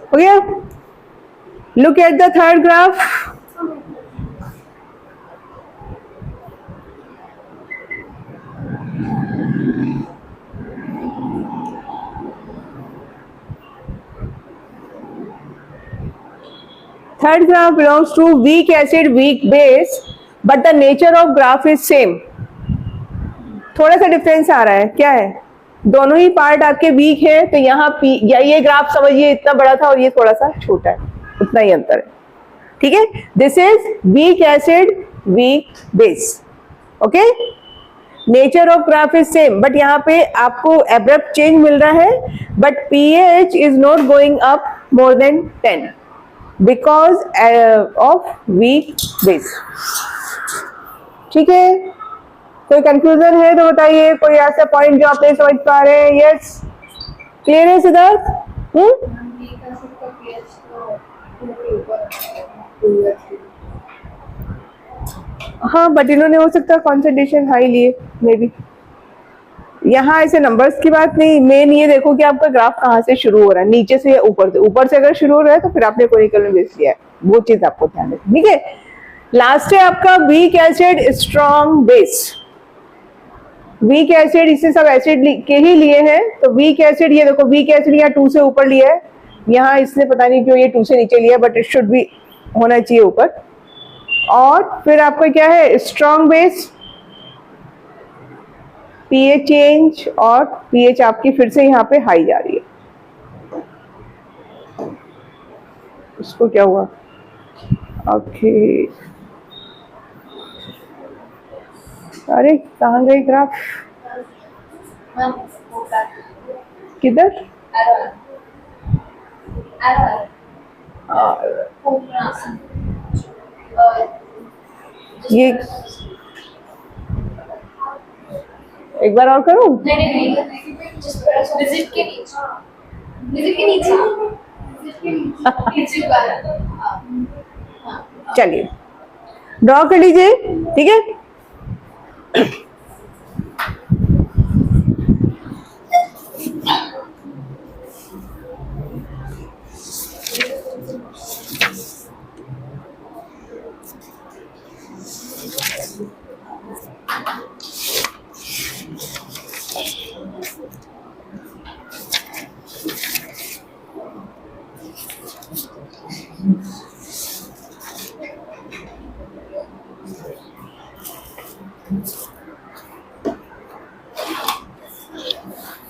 हो गया? Look at the third graph. Third graph belongs to weak acid, weak base, but the nature of graph is same. थोड़ा सा डिफरेंस आ रहा है, क्या है? दोनों ही पार्ट आपके वीक है, तो यहाँ या ये ग्राफ समझिए इतना बड़ा था और ये थोड़ा सा छोटा है, उतना ही अंतर है, ठीक है। This is weak acid weak base, okay. Nature of graph is same, but यहाँ पे आपको एब्रप्ट चेंज मिल रहा है, but pH is not going up more than 10 because of weak base, ठीक है। कोई कंफ्यूजन है तो बताइए, कोई ऐसा पॉइंट जो आप नहीं समझ पा रहे हैं? यस, क्लियर है सिद्धार्थ? हाँ, बट इन्होंने हो सकता है कॉन्सेंट्रेशन हाई लिए, मे बी। यहाँ ऐसे नंबर्स की बात नहीं, मेन ये देखो कि आपका ग्राफ कहाँ से शुरू हो रहा है, नीचे से या ऊपर से। ऊपर से अगर शुरू हो रहा है तो फिर आपने कोनिकल में बेस लिया है, वो चीज आपको ध्यान रखनी, ठीक है। लास्ट है आपका week acid strong base. Weak acid, इससे सब एसिड के ही लिए हैं, तो वीक एसिड, ये देखो वीक एसिड यहाँ 2 से ऊपर लिया है, यहाँ इसने पता नहीं क्यों ये 2 से नीचे लिया, बट इट शुड भी होना चाहिए ऊपर। और फिर आपका क्या है? स्ट्रॉन्ग बेस, pH चेंज, और pH आपकी फिर से यहाँ पे हाई जा रही है। उसको क्या हुआ? ओके, अरे कहाँ गई ग्राफ? किधर? ये एक बार और करूं? नहीं, विजिट के नीचे चलिए ड्रॉ कर लीजिए, ठीक है।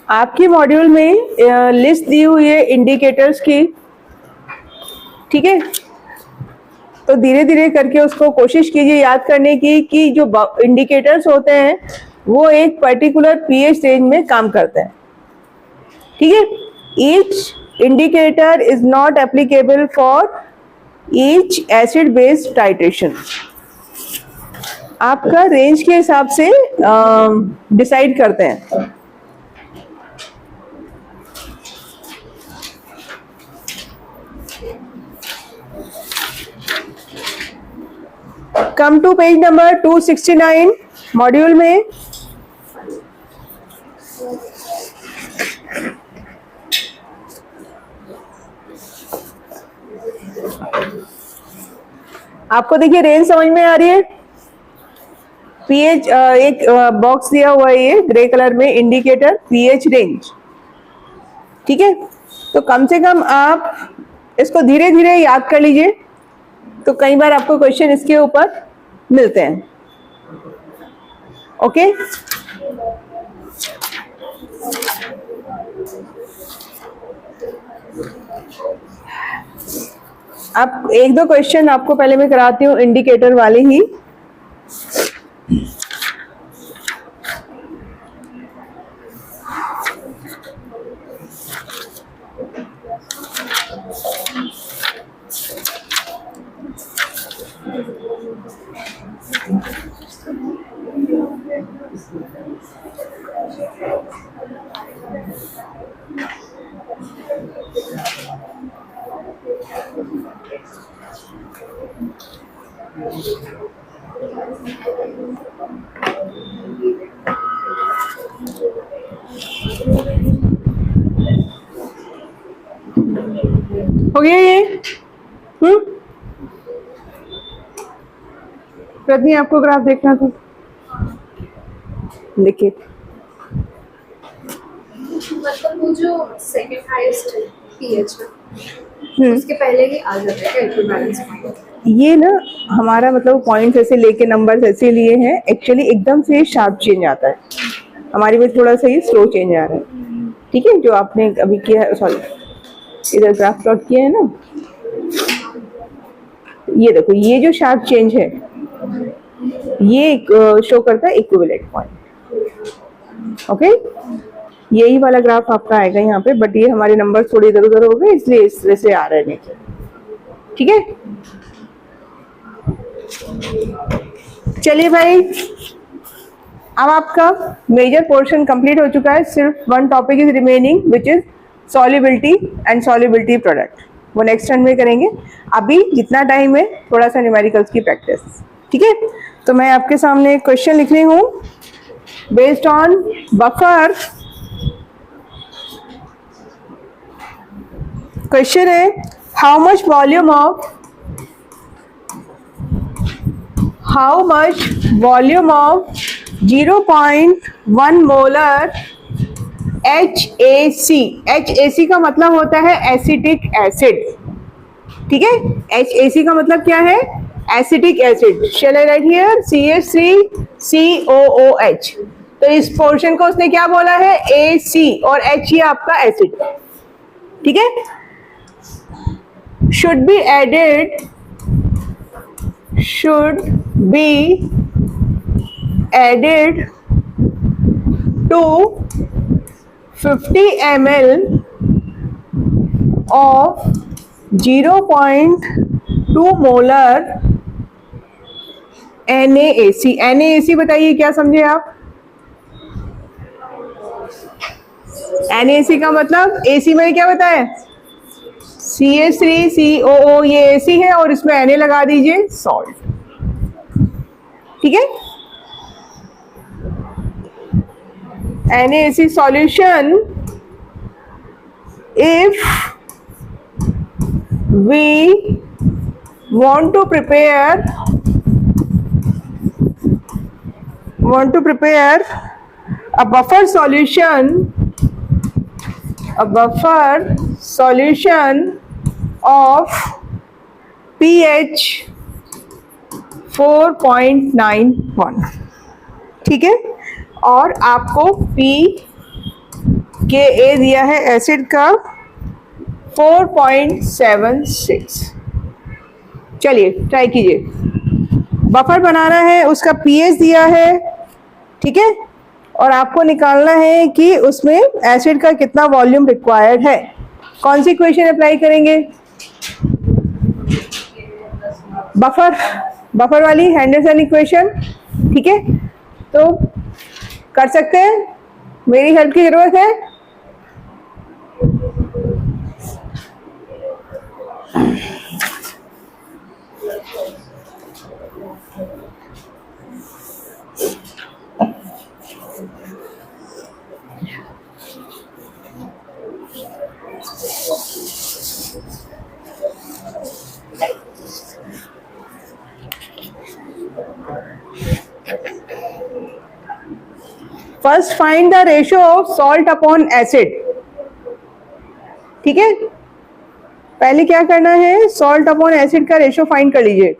आपके मॉड्यूल में लिस्ट दी हुई है इंडिकेटर्स की, ठीक है। तो धीरे धीरे करके उसको कोशिश कीजिए याद करने की कि जो इंडिकेटर्स होते हैं वो एक पर्टिकुलर पीएच रेंज में काम करते हैं, ठीक है। Each indicator is not applicable for each acid base titration. आपका रेंज के हिसाब से डिसाइड करते हैं। Come to page number 269 module में आपको देखिए रेंज समझ में आ रही है। पीएच एक बॉक्स दिया हुआ है ये ग्रे कलर में, इंडिकेटर पीएच रेंज, ठीक है। तो कम से कम आप इसको धीरे धीरे याद कर लीजिए, तो कई बार आपको क्वेश्चन इसके ऊपर मिलते हैं, ओके। आप एक दो क्वेश्चन आपको पहले मैं कराती हूँ इंडिकेटर वाले ही। हो गया ये? रजनी, आपको ग्राफ देखना था, देखिए। मतलब वो जो सेकंड हाईएस्ट पीएच है उसके पहले ही आ जाता है इक्विवेलेंस पॉइंट। ये ना हमारा मतलब पॉइंट्स ऐसे लेके नंबर्स ऐसे लिए हैं, एक्चुअली एकदम से शार्प चेंज आता है, हमारी में थोड़ा सा ही स्लो चेंज आ रहा है। ठीक है, जो आपने अभी किया है, सॉरी इधर ग्राफ प्लॉट किया है ना, ये देखो, ये जो शार्प चेंज है ये शो करता है इक्विवेलेंट पॉइंट। ओके, यही वाला ग्राफ आपका आएगा यहाँ पे, बट ये हमारे नंबर थोड़े इधर उधर हो गए इसलिए इस तरह से आ रहे हैं नीचे। ठीक है, चलिए भाई, अब आपका मेजर पोर्शन कंप्लीट हो चुका है, सिर्फ one topic is remaining which is solubility and solubility product, वो नेक्स्ट टाइम में करेंगे। अभी जितना टाइम है थोड़ा सा न्यूमेरिकल्स की प्रैक्टिस। ठीक है, तो मैं आपके सामने एक क्वेश्चन लिख रही हूँ बेस्ड ऑन बफर। क्वेश्चन है, how much volume of 0.1 molar HAC, HAC का मतलब होता है एसिटिक एसिड। ठीक है, HAC का मतलब क्या है? Acetic acid. Shall I write here CH3COOH। तो इस पोर्शन को उसने क्या बोला है? AC, और H ये आपका एसिड। ठीक है, should be added to 50 ml of 0.2 molar NaAC। NaAC बताइए क्या समझे आप? NaAC का मतलब AC मैंने क्या बताया? CH3COO, ये AC है और इसमें Na लगा दीजिए, सॉल्ट। ठीक है, NaAC solution, if we want to prepare a buffer solution of pH 4.91। ठीक है, और आपको pKa दिया है एसिड का 4.76। चलिए ट्राई कीजिए, बफर बनाना है, उसका pH दिया है। ठीक है, और आपको निकालना है कि उसमें एसिड का कितना वॉल्यूम रिक्वायर्ड है। कौन सी इक्वेशन अप्लाई करेंगे? बफर वाली हेंडरसन इक्वेशन। ठीक है, तो कर सकते हैं, मेरी हेल्प की जरूरत है? First find the ratio of salt upon acid. ठीक है, पहले क्या करना है? सॉल्ट अपॉन एसिड का रेशियो फाइंड कर लीजिए।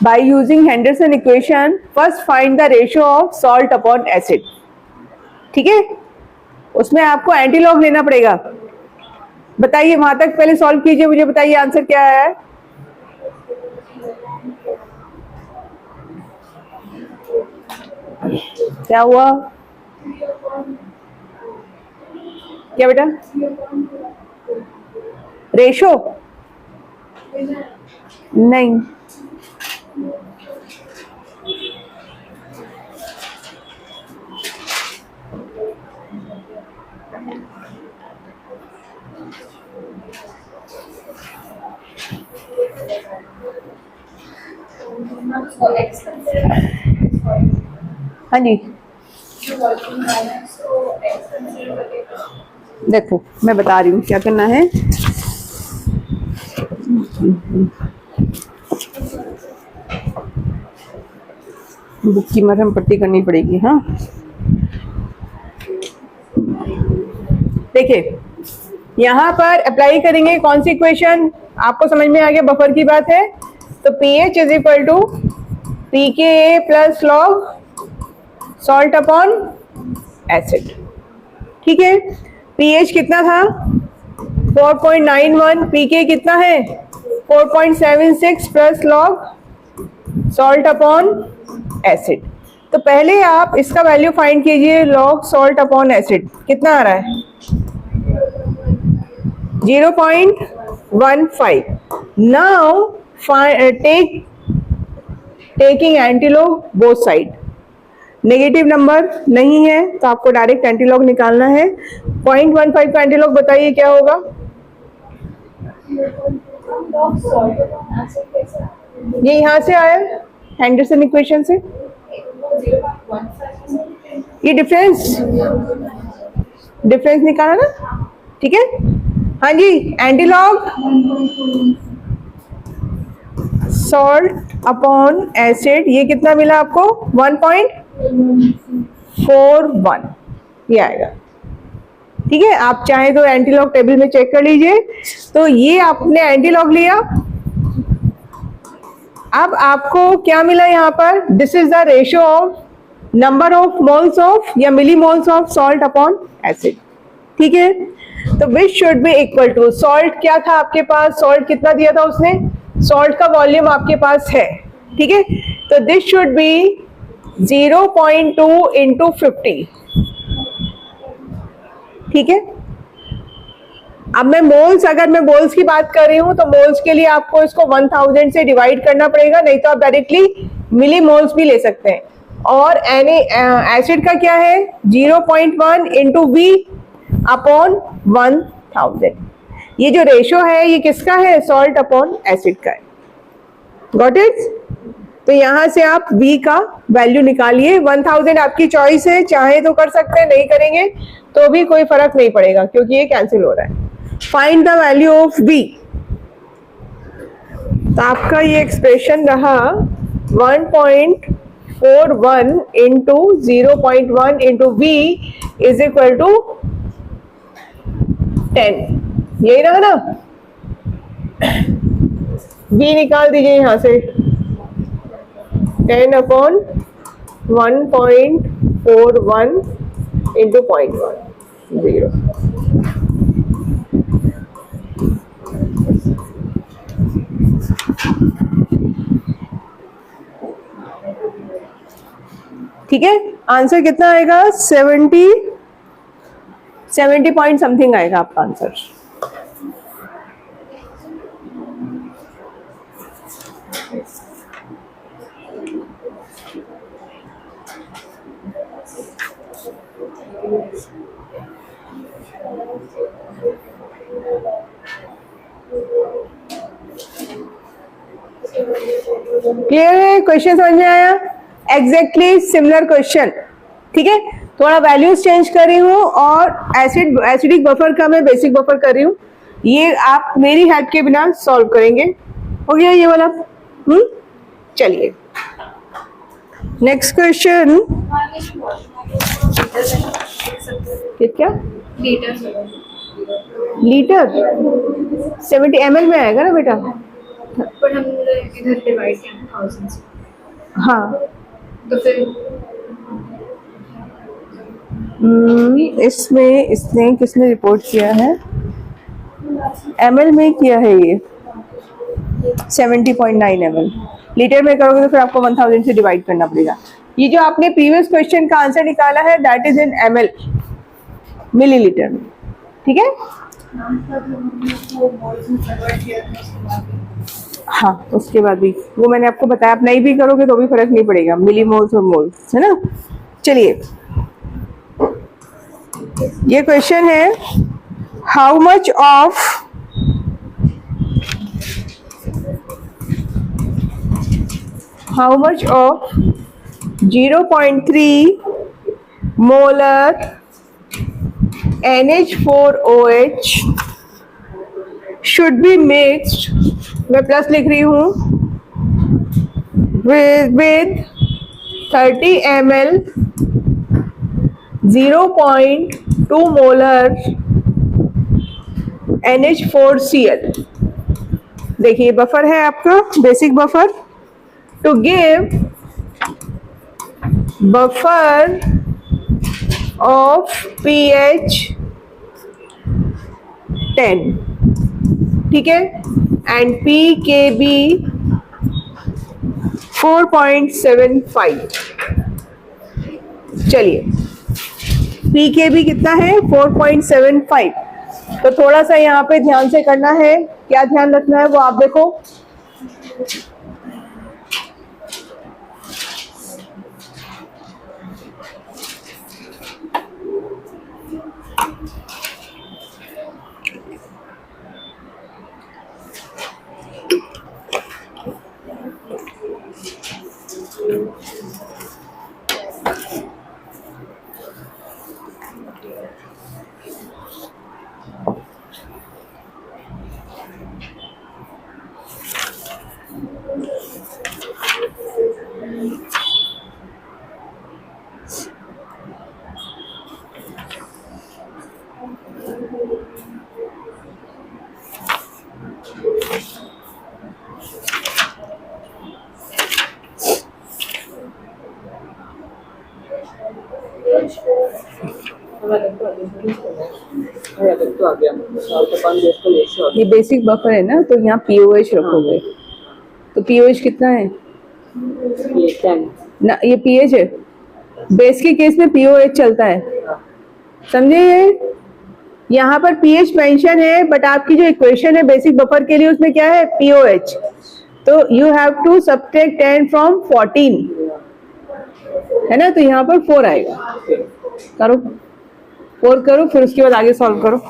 By using Henderson equation, first find the ratio of salt upon acid. ठीक है, उसमें आपको एंटीलॉग लेना पड़ेगा. बताइए, वहां तक पहले सॉल्व कीजिए, मुझे बताइए आंसर क्या है. क्या हुआ? क्या बेटा? रेशो नहीं, उसको एक्स कंसीडर हाँ जी. जो वॉल्यूम बैलेंस को एक्स कंसीडर करके देखो मैं बता रही हूँ क्या करना है. बुक की मरहम पट्टी करनी पड़ेगी. हाँ देखिए, यहाँ पर अप्लाई करेंगे कौन सी इक्वेशन, आपको समझ में आ गया बफर की बात है. तो pH is equal to pKa plus log salt upon acid. ठीक है, pH कितना था 4.91, pK कितना है 4.76 plus log salt upon acid. तो पहले आप इसका वैल्यू फाइंड कीजिए. लॉग सॉल्ट अपॉन एसिड कितना आ रहा है 0.15. Now taking antilog both side. Negative number नहीं है तो आपको डायरेक्ट एंटीलॉग निकालना है. 0.15 का एंटीलॉग बताइए क्या होगा. ये यहाँ से आया हैंडरसन इक्वेशन से. ये डिफरेंस निकाला ना. ठीक है, हाँ जी. एंटीलॉग सॉल्ट अपॉन एसिड, ये कितना मिला आपको 1.41 ये आएगा. ठीक है, आप चाहे तो एंटीलॉग टेबल में चेक कर लीजिए. तो ये आपने एंटीलॉग लिया. अब आपको क्या मिला यहाँ पर, this is the ratio of number of moles of या milli moles of salt upon acid. ठीक है, तो which should be equal to, salt क्या था आपके पास, सॉल्ट कितना दिया था उसने, सॉल्ट का वॉल्यूम आपके पास है. ठीक है, तो दिस शुड बी 0.2 इंटू 50. ठीक है, अब मैं मोल्स, अगर मैं मोल्स की बात कर रही हूं तो मोल्स के लिए आपको इसको 1000 से डिवाइड करना पड़ेगा, नहीं तो आप डायरेक्टली मिली मोल्स भी ले सकते हैं. और एसिड का क्या है 0.1 इंटू वी अपॉन 1000. ये जो रेशो है ये किसका है, सॉल्ट अपॉन एसिड का है. Got it. तो यहां से आप v का वैल्यू निकालिए. 1000 आपकी चॉइस है, चाहे तो कर सकते हैं, नहीं करेंगे तो भी कोई फर्क नहीं पड़ेगा क्योंकि ये कैंसिल हो रहा है. Find the value of v. तो आपका ये एक्सप्रेशन रहा 1.41 into 0.1 into v is equal to 10. यही रहा ना. v निकाल दीजिए यहां से 10 अपॉन 1.41 इंटू 0.10. ठीक है, आंसर कितना आएगा 70 पॉइंट समथिंग आएगा आपका आंसर. क्लियर है, क्वेश्चन समझ में आया. Exactly similar question. ठीक है, थोड़ा वैल्यूज चेंज कर रही हूँ और एसिडिक बफर का मैं बेसिक बफर कर रही हूँ. ये आप मेरी हेल्प के बिना सॉल्व करेंगे. हो गया ये वाला. चलिए नेक्स्ट क्वेश्चन. लीटर है लिख सकते हैं। क्या लीटर लीटर 70 ml में आएगा ना बेटा? पर हमने इधर डिवाइड किया ना 1000 से, हाँ तो फिर इसमें इसने किसने रिपोर्ट किया है? ml में किया है ये 70.9 ml। लीटर में करोगे तो फिर आपको 1000 से डिवाइड करना पड़ेगा। ये जो आपने प्रीवियस क्वेश्चन का आंसर निकाला है that is in ml, millilitre में। ठीक है, हाँ उसके बाद भी वो मैंने आपको बताया, आप नहीं भी करोगे तो भी फर्क नहीं पड़ेगा, मिलीमोल्स और मोल्स, है ना। चलिए ये क्वेश्चन है, how much of how much of 0.3 molar NH4OH should be mixed, मैं प्लस लिख रही हूँ, with 30 ml 0.2 molar NH4Cl। देखिए बफर है आपका, basic buffer. To give buffer of pH 10, ठीक है, and pKb 4.75। चलिए pKb कितना है? 4.75। तो थोड़ा सा यहाँ पे ध्यान से करना है, क्या ध्यान रखना है वो आप देखो। ये बेसिक बफर है ना, तो यहाँ पीओएच रखोगे, तो पीओएच कितना है? ना ये पीएच है, बेस के केस में पीओएच चलता है, समझे? ये यहाँ पर पीएच मेंशन है, बट आपकी जो इक्वेशन है बेसिक बफर के लिए उसमें क्या है? पीओएच। तो you have to subtract 10 from 14, है ना, तो यहाँ पर 4 आएगा। करो 4 करो, फिर उसके बाद आगे सॉल्व करो।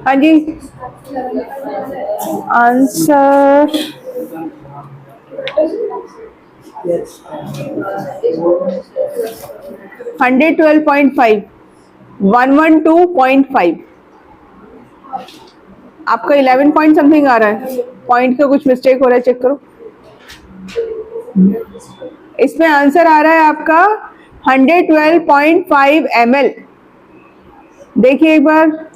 हाँ जी, आंसर 112.5, 112.5। आपका 11 पॉइंट समथिंग आ रहा है, पॉइंट का कुछ मिस्टेक हो रहा है, चेक करो। इसमें आंसर आ रहा है आपका 112.5 ml। देखिए एक बार,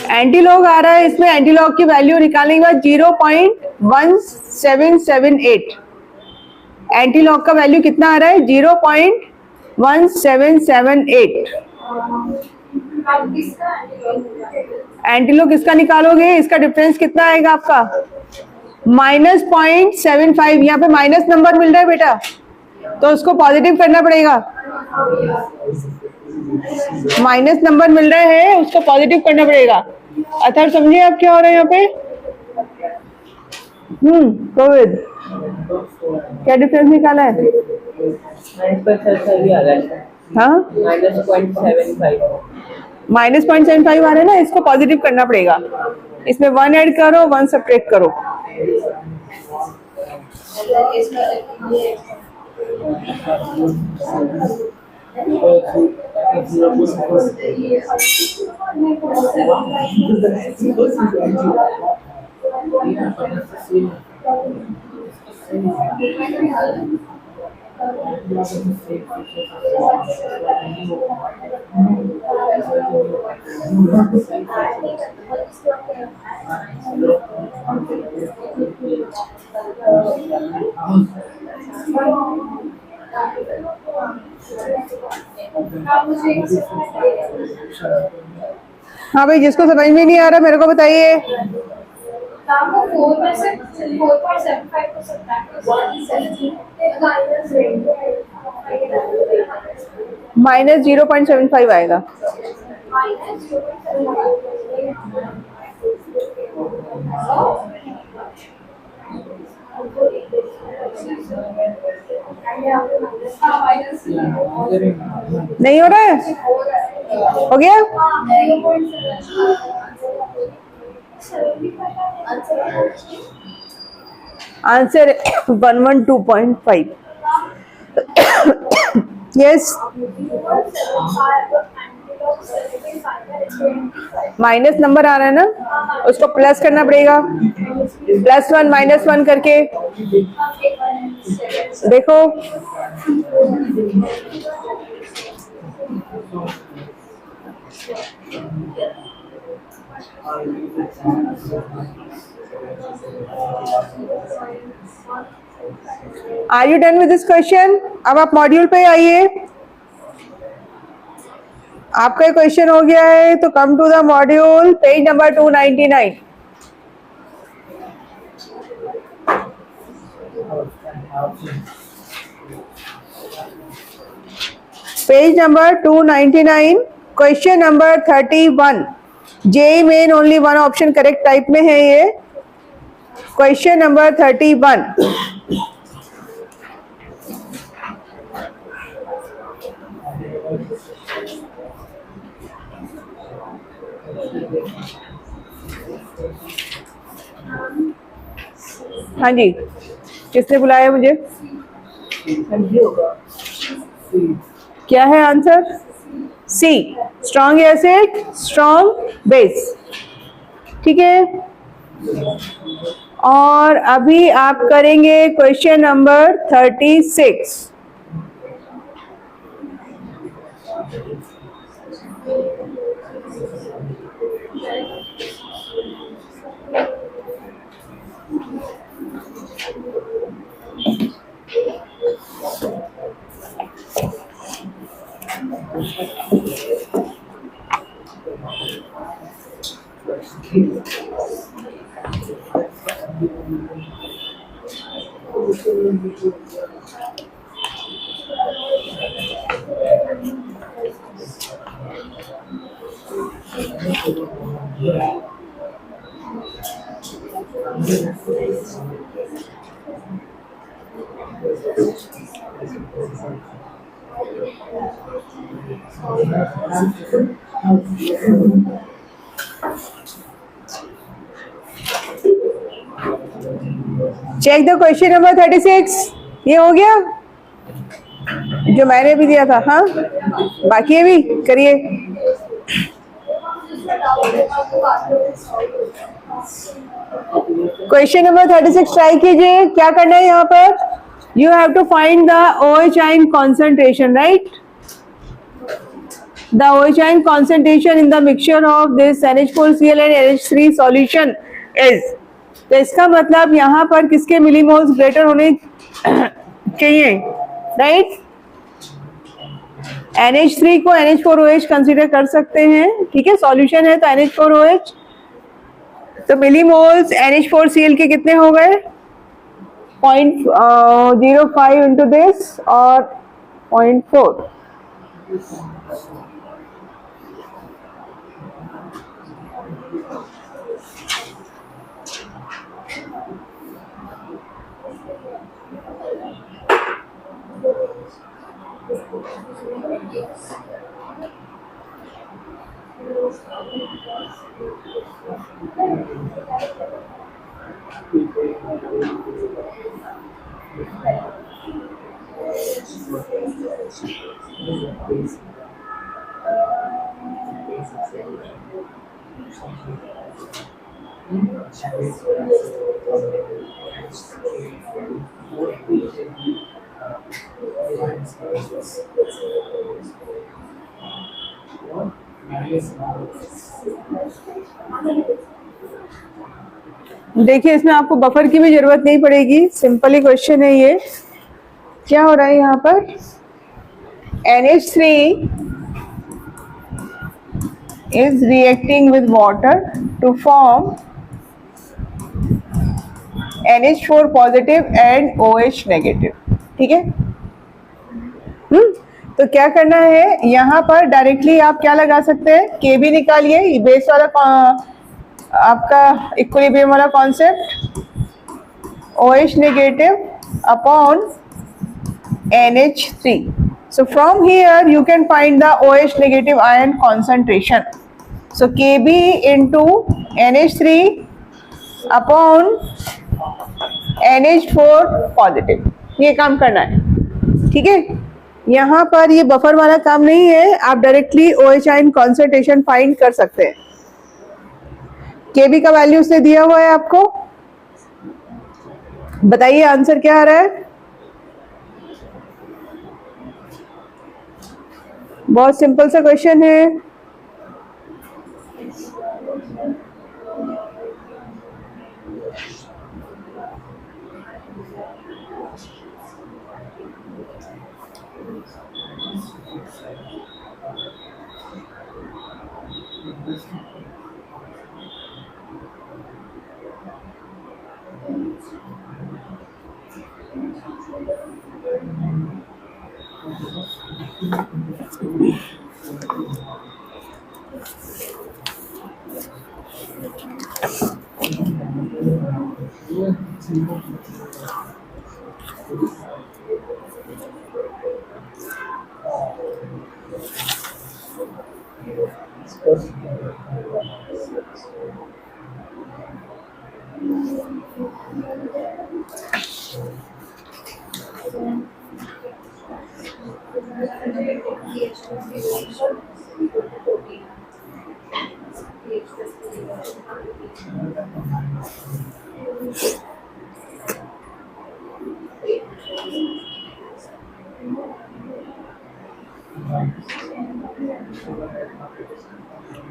एंटीलॉग आ रहा है, इसमें एंटीलॉग की वैल्यू निकालने के बाद 0.1778। एंटीलॉग का वैल्यू कितना आ रहा है? 0.1778। एंटीलॉग किसका निकालोगे? इसका डिफरेंस कितना आएगा आपका? -0.75। यहाँ पे माइनस नंबर मिल रहा है बेटा, तो उसको पॉजिटिव करना पड़ेगा। माइनस नंबर मिल रहे हैं, उसको पॉजिटिव करना पड़ेगा। अथर समझिए आप क्या हो रहा है यहाँ पे? कोविड क्या डिफरेंस निकाला है? हाँ, -0.75 आ रहा है ना, इसको पॉजिटिव करना पड़ेगा। इसमें 1 ऐड करो, 1 सब्ट्रैक्ट करो। हाँ भाई, जिसको समझ में नहीं आ रहा मेरे को बताइए। -0.75 आएगा। नहीं हो रहा है? हो गया? आंसर 112.5। यस, माइनस नंबर आ रहा है ना, उसको प्लस करना पड़ेगा। +1 -1 करके देखो। Are you done with this question? अब आप मॉड्यूल पे आइए। आपका क्वेश्चन हो गया है, तो come to the module, page number 299। Page number 299, question number 31। JEE Main only 1 option correct type में है ये। Question number 31। हाँ जी, किसने बुलाया मुझे? क्या है answer? C, strong acid, strong base. ठीक है, और अभी आप करेंगे question number 36। Check the question number 36। ये हो गया जो मैंने भी दिया था। हाँ, बाकी है भी करिए। क्वेश्चन नंबर 36 ट्राई कीजिए। क्या करना है यहाँ पर? You have to find the OH ion concentration, right? The OH ion concentration in the mixture of this NH4Cl and NH3 solution is। तो इसका मतलब यहाँ पर किसके मिलीमोल्स ग्रेटर होने चाहिए, राइट? NH3 को NH4OH कंसीडर कर सकते हैं, ठीक है, सॉल्यूशन है तो NH4OH। तो मिलीमोल्स NH4Cl के कितने हो गए? 0.05 इंटू दिस और 0.4। देखिए इसमें आपको बफर की भी जरूरत नहीं पड़ेगी, सिंपल ही क्वेश्चन है ये। क्या हो रहा है यहाँ पर? NH3 is reacting with water to form NH4 positive and OH negative, ठीक है। तो क्या करना है यहाँ पर? डायरेक्टली आप क्या लगा सकते हैं? KB निकालिए, बेस वाला आपका इक्विलिब्रियम वाला concept, OH negative upon NH3। So from here you can find the OH negative ion concentration. So Kb into NH3 upon NH4 positive, ये काम करना है, ठीक है। यहाँ पर ये बफर वाला काम नहीं है, आप directly OH ion concentration find कर सकते हैं। Kb का वैल्यू उसने दिया हुआ है आपको, बताइए आंसर क्या आ रहा है? बहुत सिंपल सा क्वेश्चन है।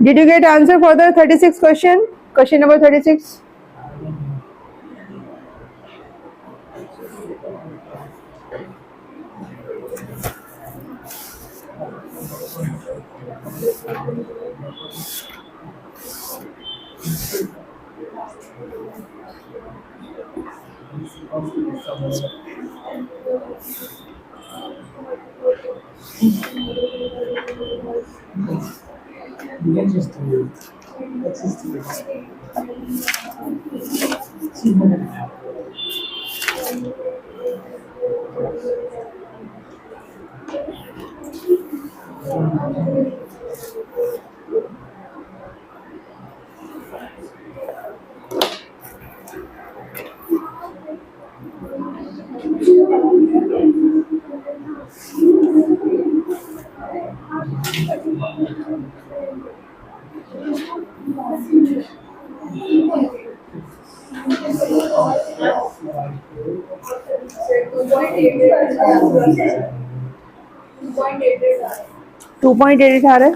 Did you get answer for the 36 question? Question number 36. 2.88 आ रहा है।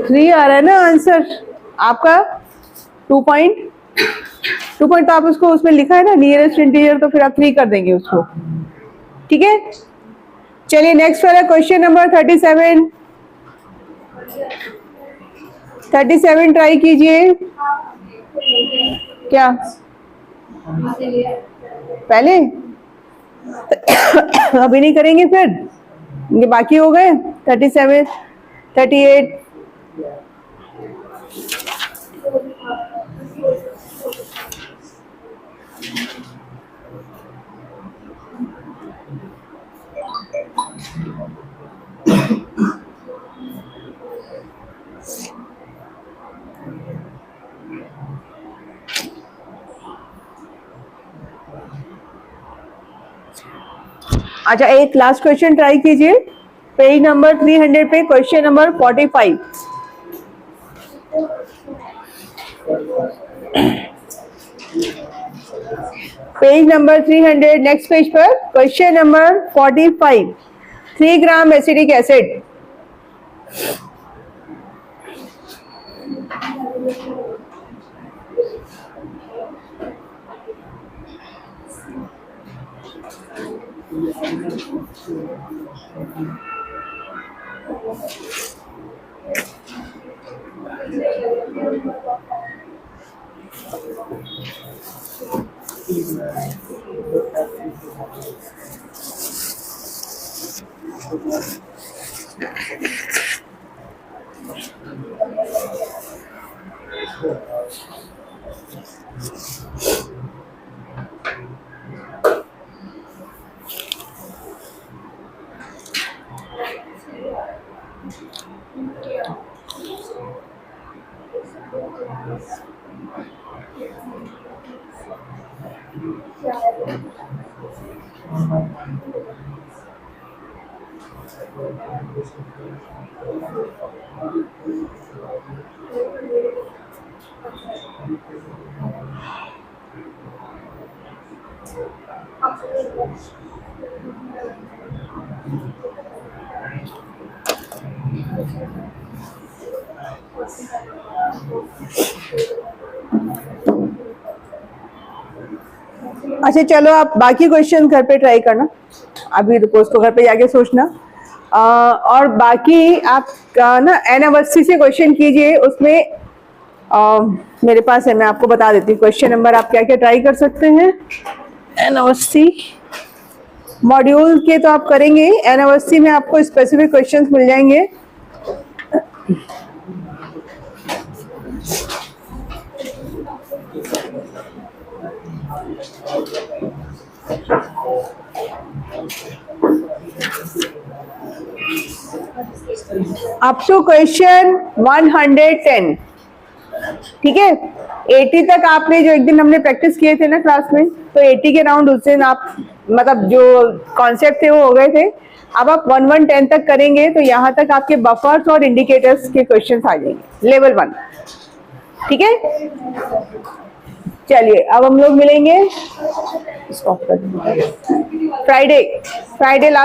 थ्री आ रहा है ना आंसर आपका। 2 पॉइंट तो आप उसको उसमें लिखा है ना नियरेस्ट इंटीजर, तो फिर आप 3 कर देंगे उसको। ठीक है, चलिए नेक्स्ट वाला क्वेश्चन नंबर 37 ट्राई कीजिए। क्या पहले अभी नहीं करेंगे, फिर ये बाकी हो गए 37 38। अच्छा, एक लास्ट क्वेश्चन ट्राई कीजिए। पेज नंबर 300 पे question number 45। Page number 300 next page पर क्वेश्चन नंबर 45। 3 ग्राम एसिडिक एसिड अच्छा चलो, आप बाकी क्वेश्चन घर पे ट्राई करना, अभी रुको उसको घर पे जाके सोचना। और बाकी आप ना एन-अवस्थी से क्वेश्चन कीजिए, उसमें मेरे पास है, मैं आपको बता देती हूँ क्वेश्चन नंबर आप क्या क्या ट्राई कर सकते हैं। एन-अवस्थी मॉड्यूल के तो आप करेंगे, एन-अवस्थी में आपको स्पेसिफिक क्वेश्चंस मिल जाएंगे। Up to question 110। ठीक है, 80 तक आपने जो एक दिन हमने प्रैक्टिस किए थे ना क्लास में, तो 80 के राउंड उस दिन आप मतलब जो कॉन्सेप्ट थे वो हो गए थे। अब आप 110 तक करेंगे तो यहाँ तक आपके बफर्स और इंडिकेटर्स के क्वेश्चंस आ जाएंगे लेवल 1। ठीक है, चलिए अब हम लोग मिलेंगे फ्राइडे लास्ट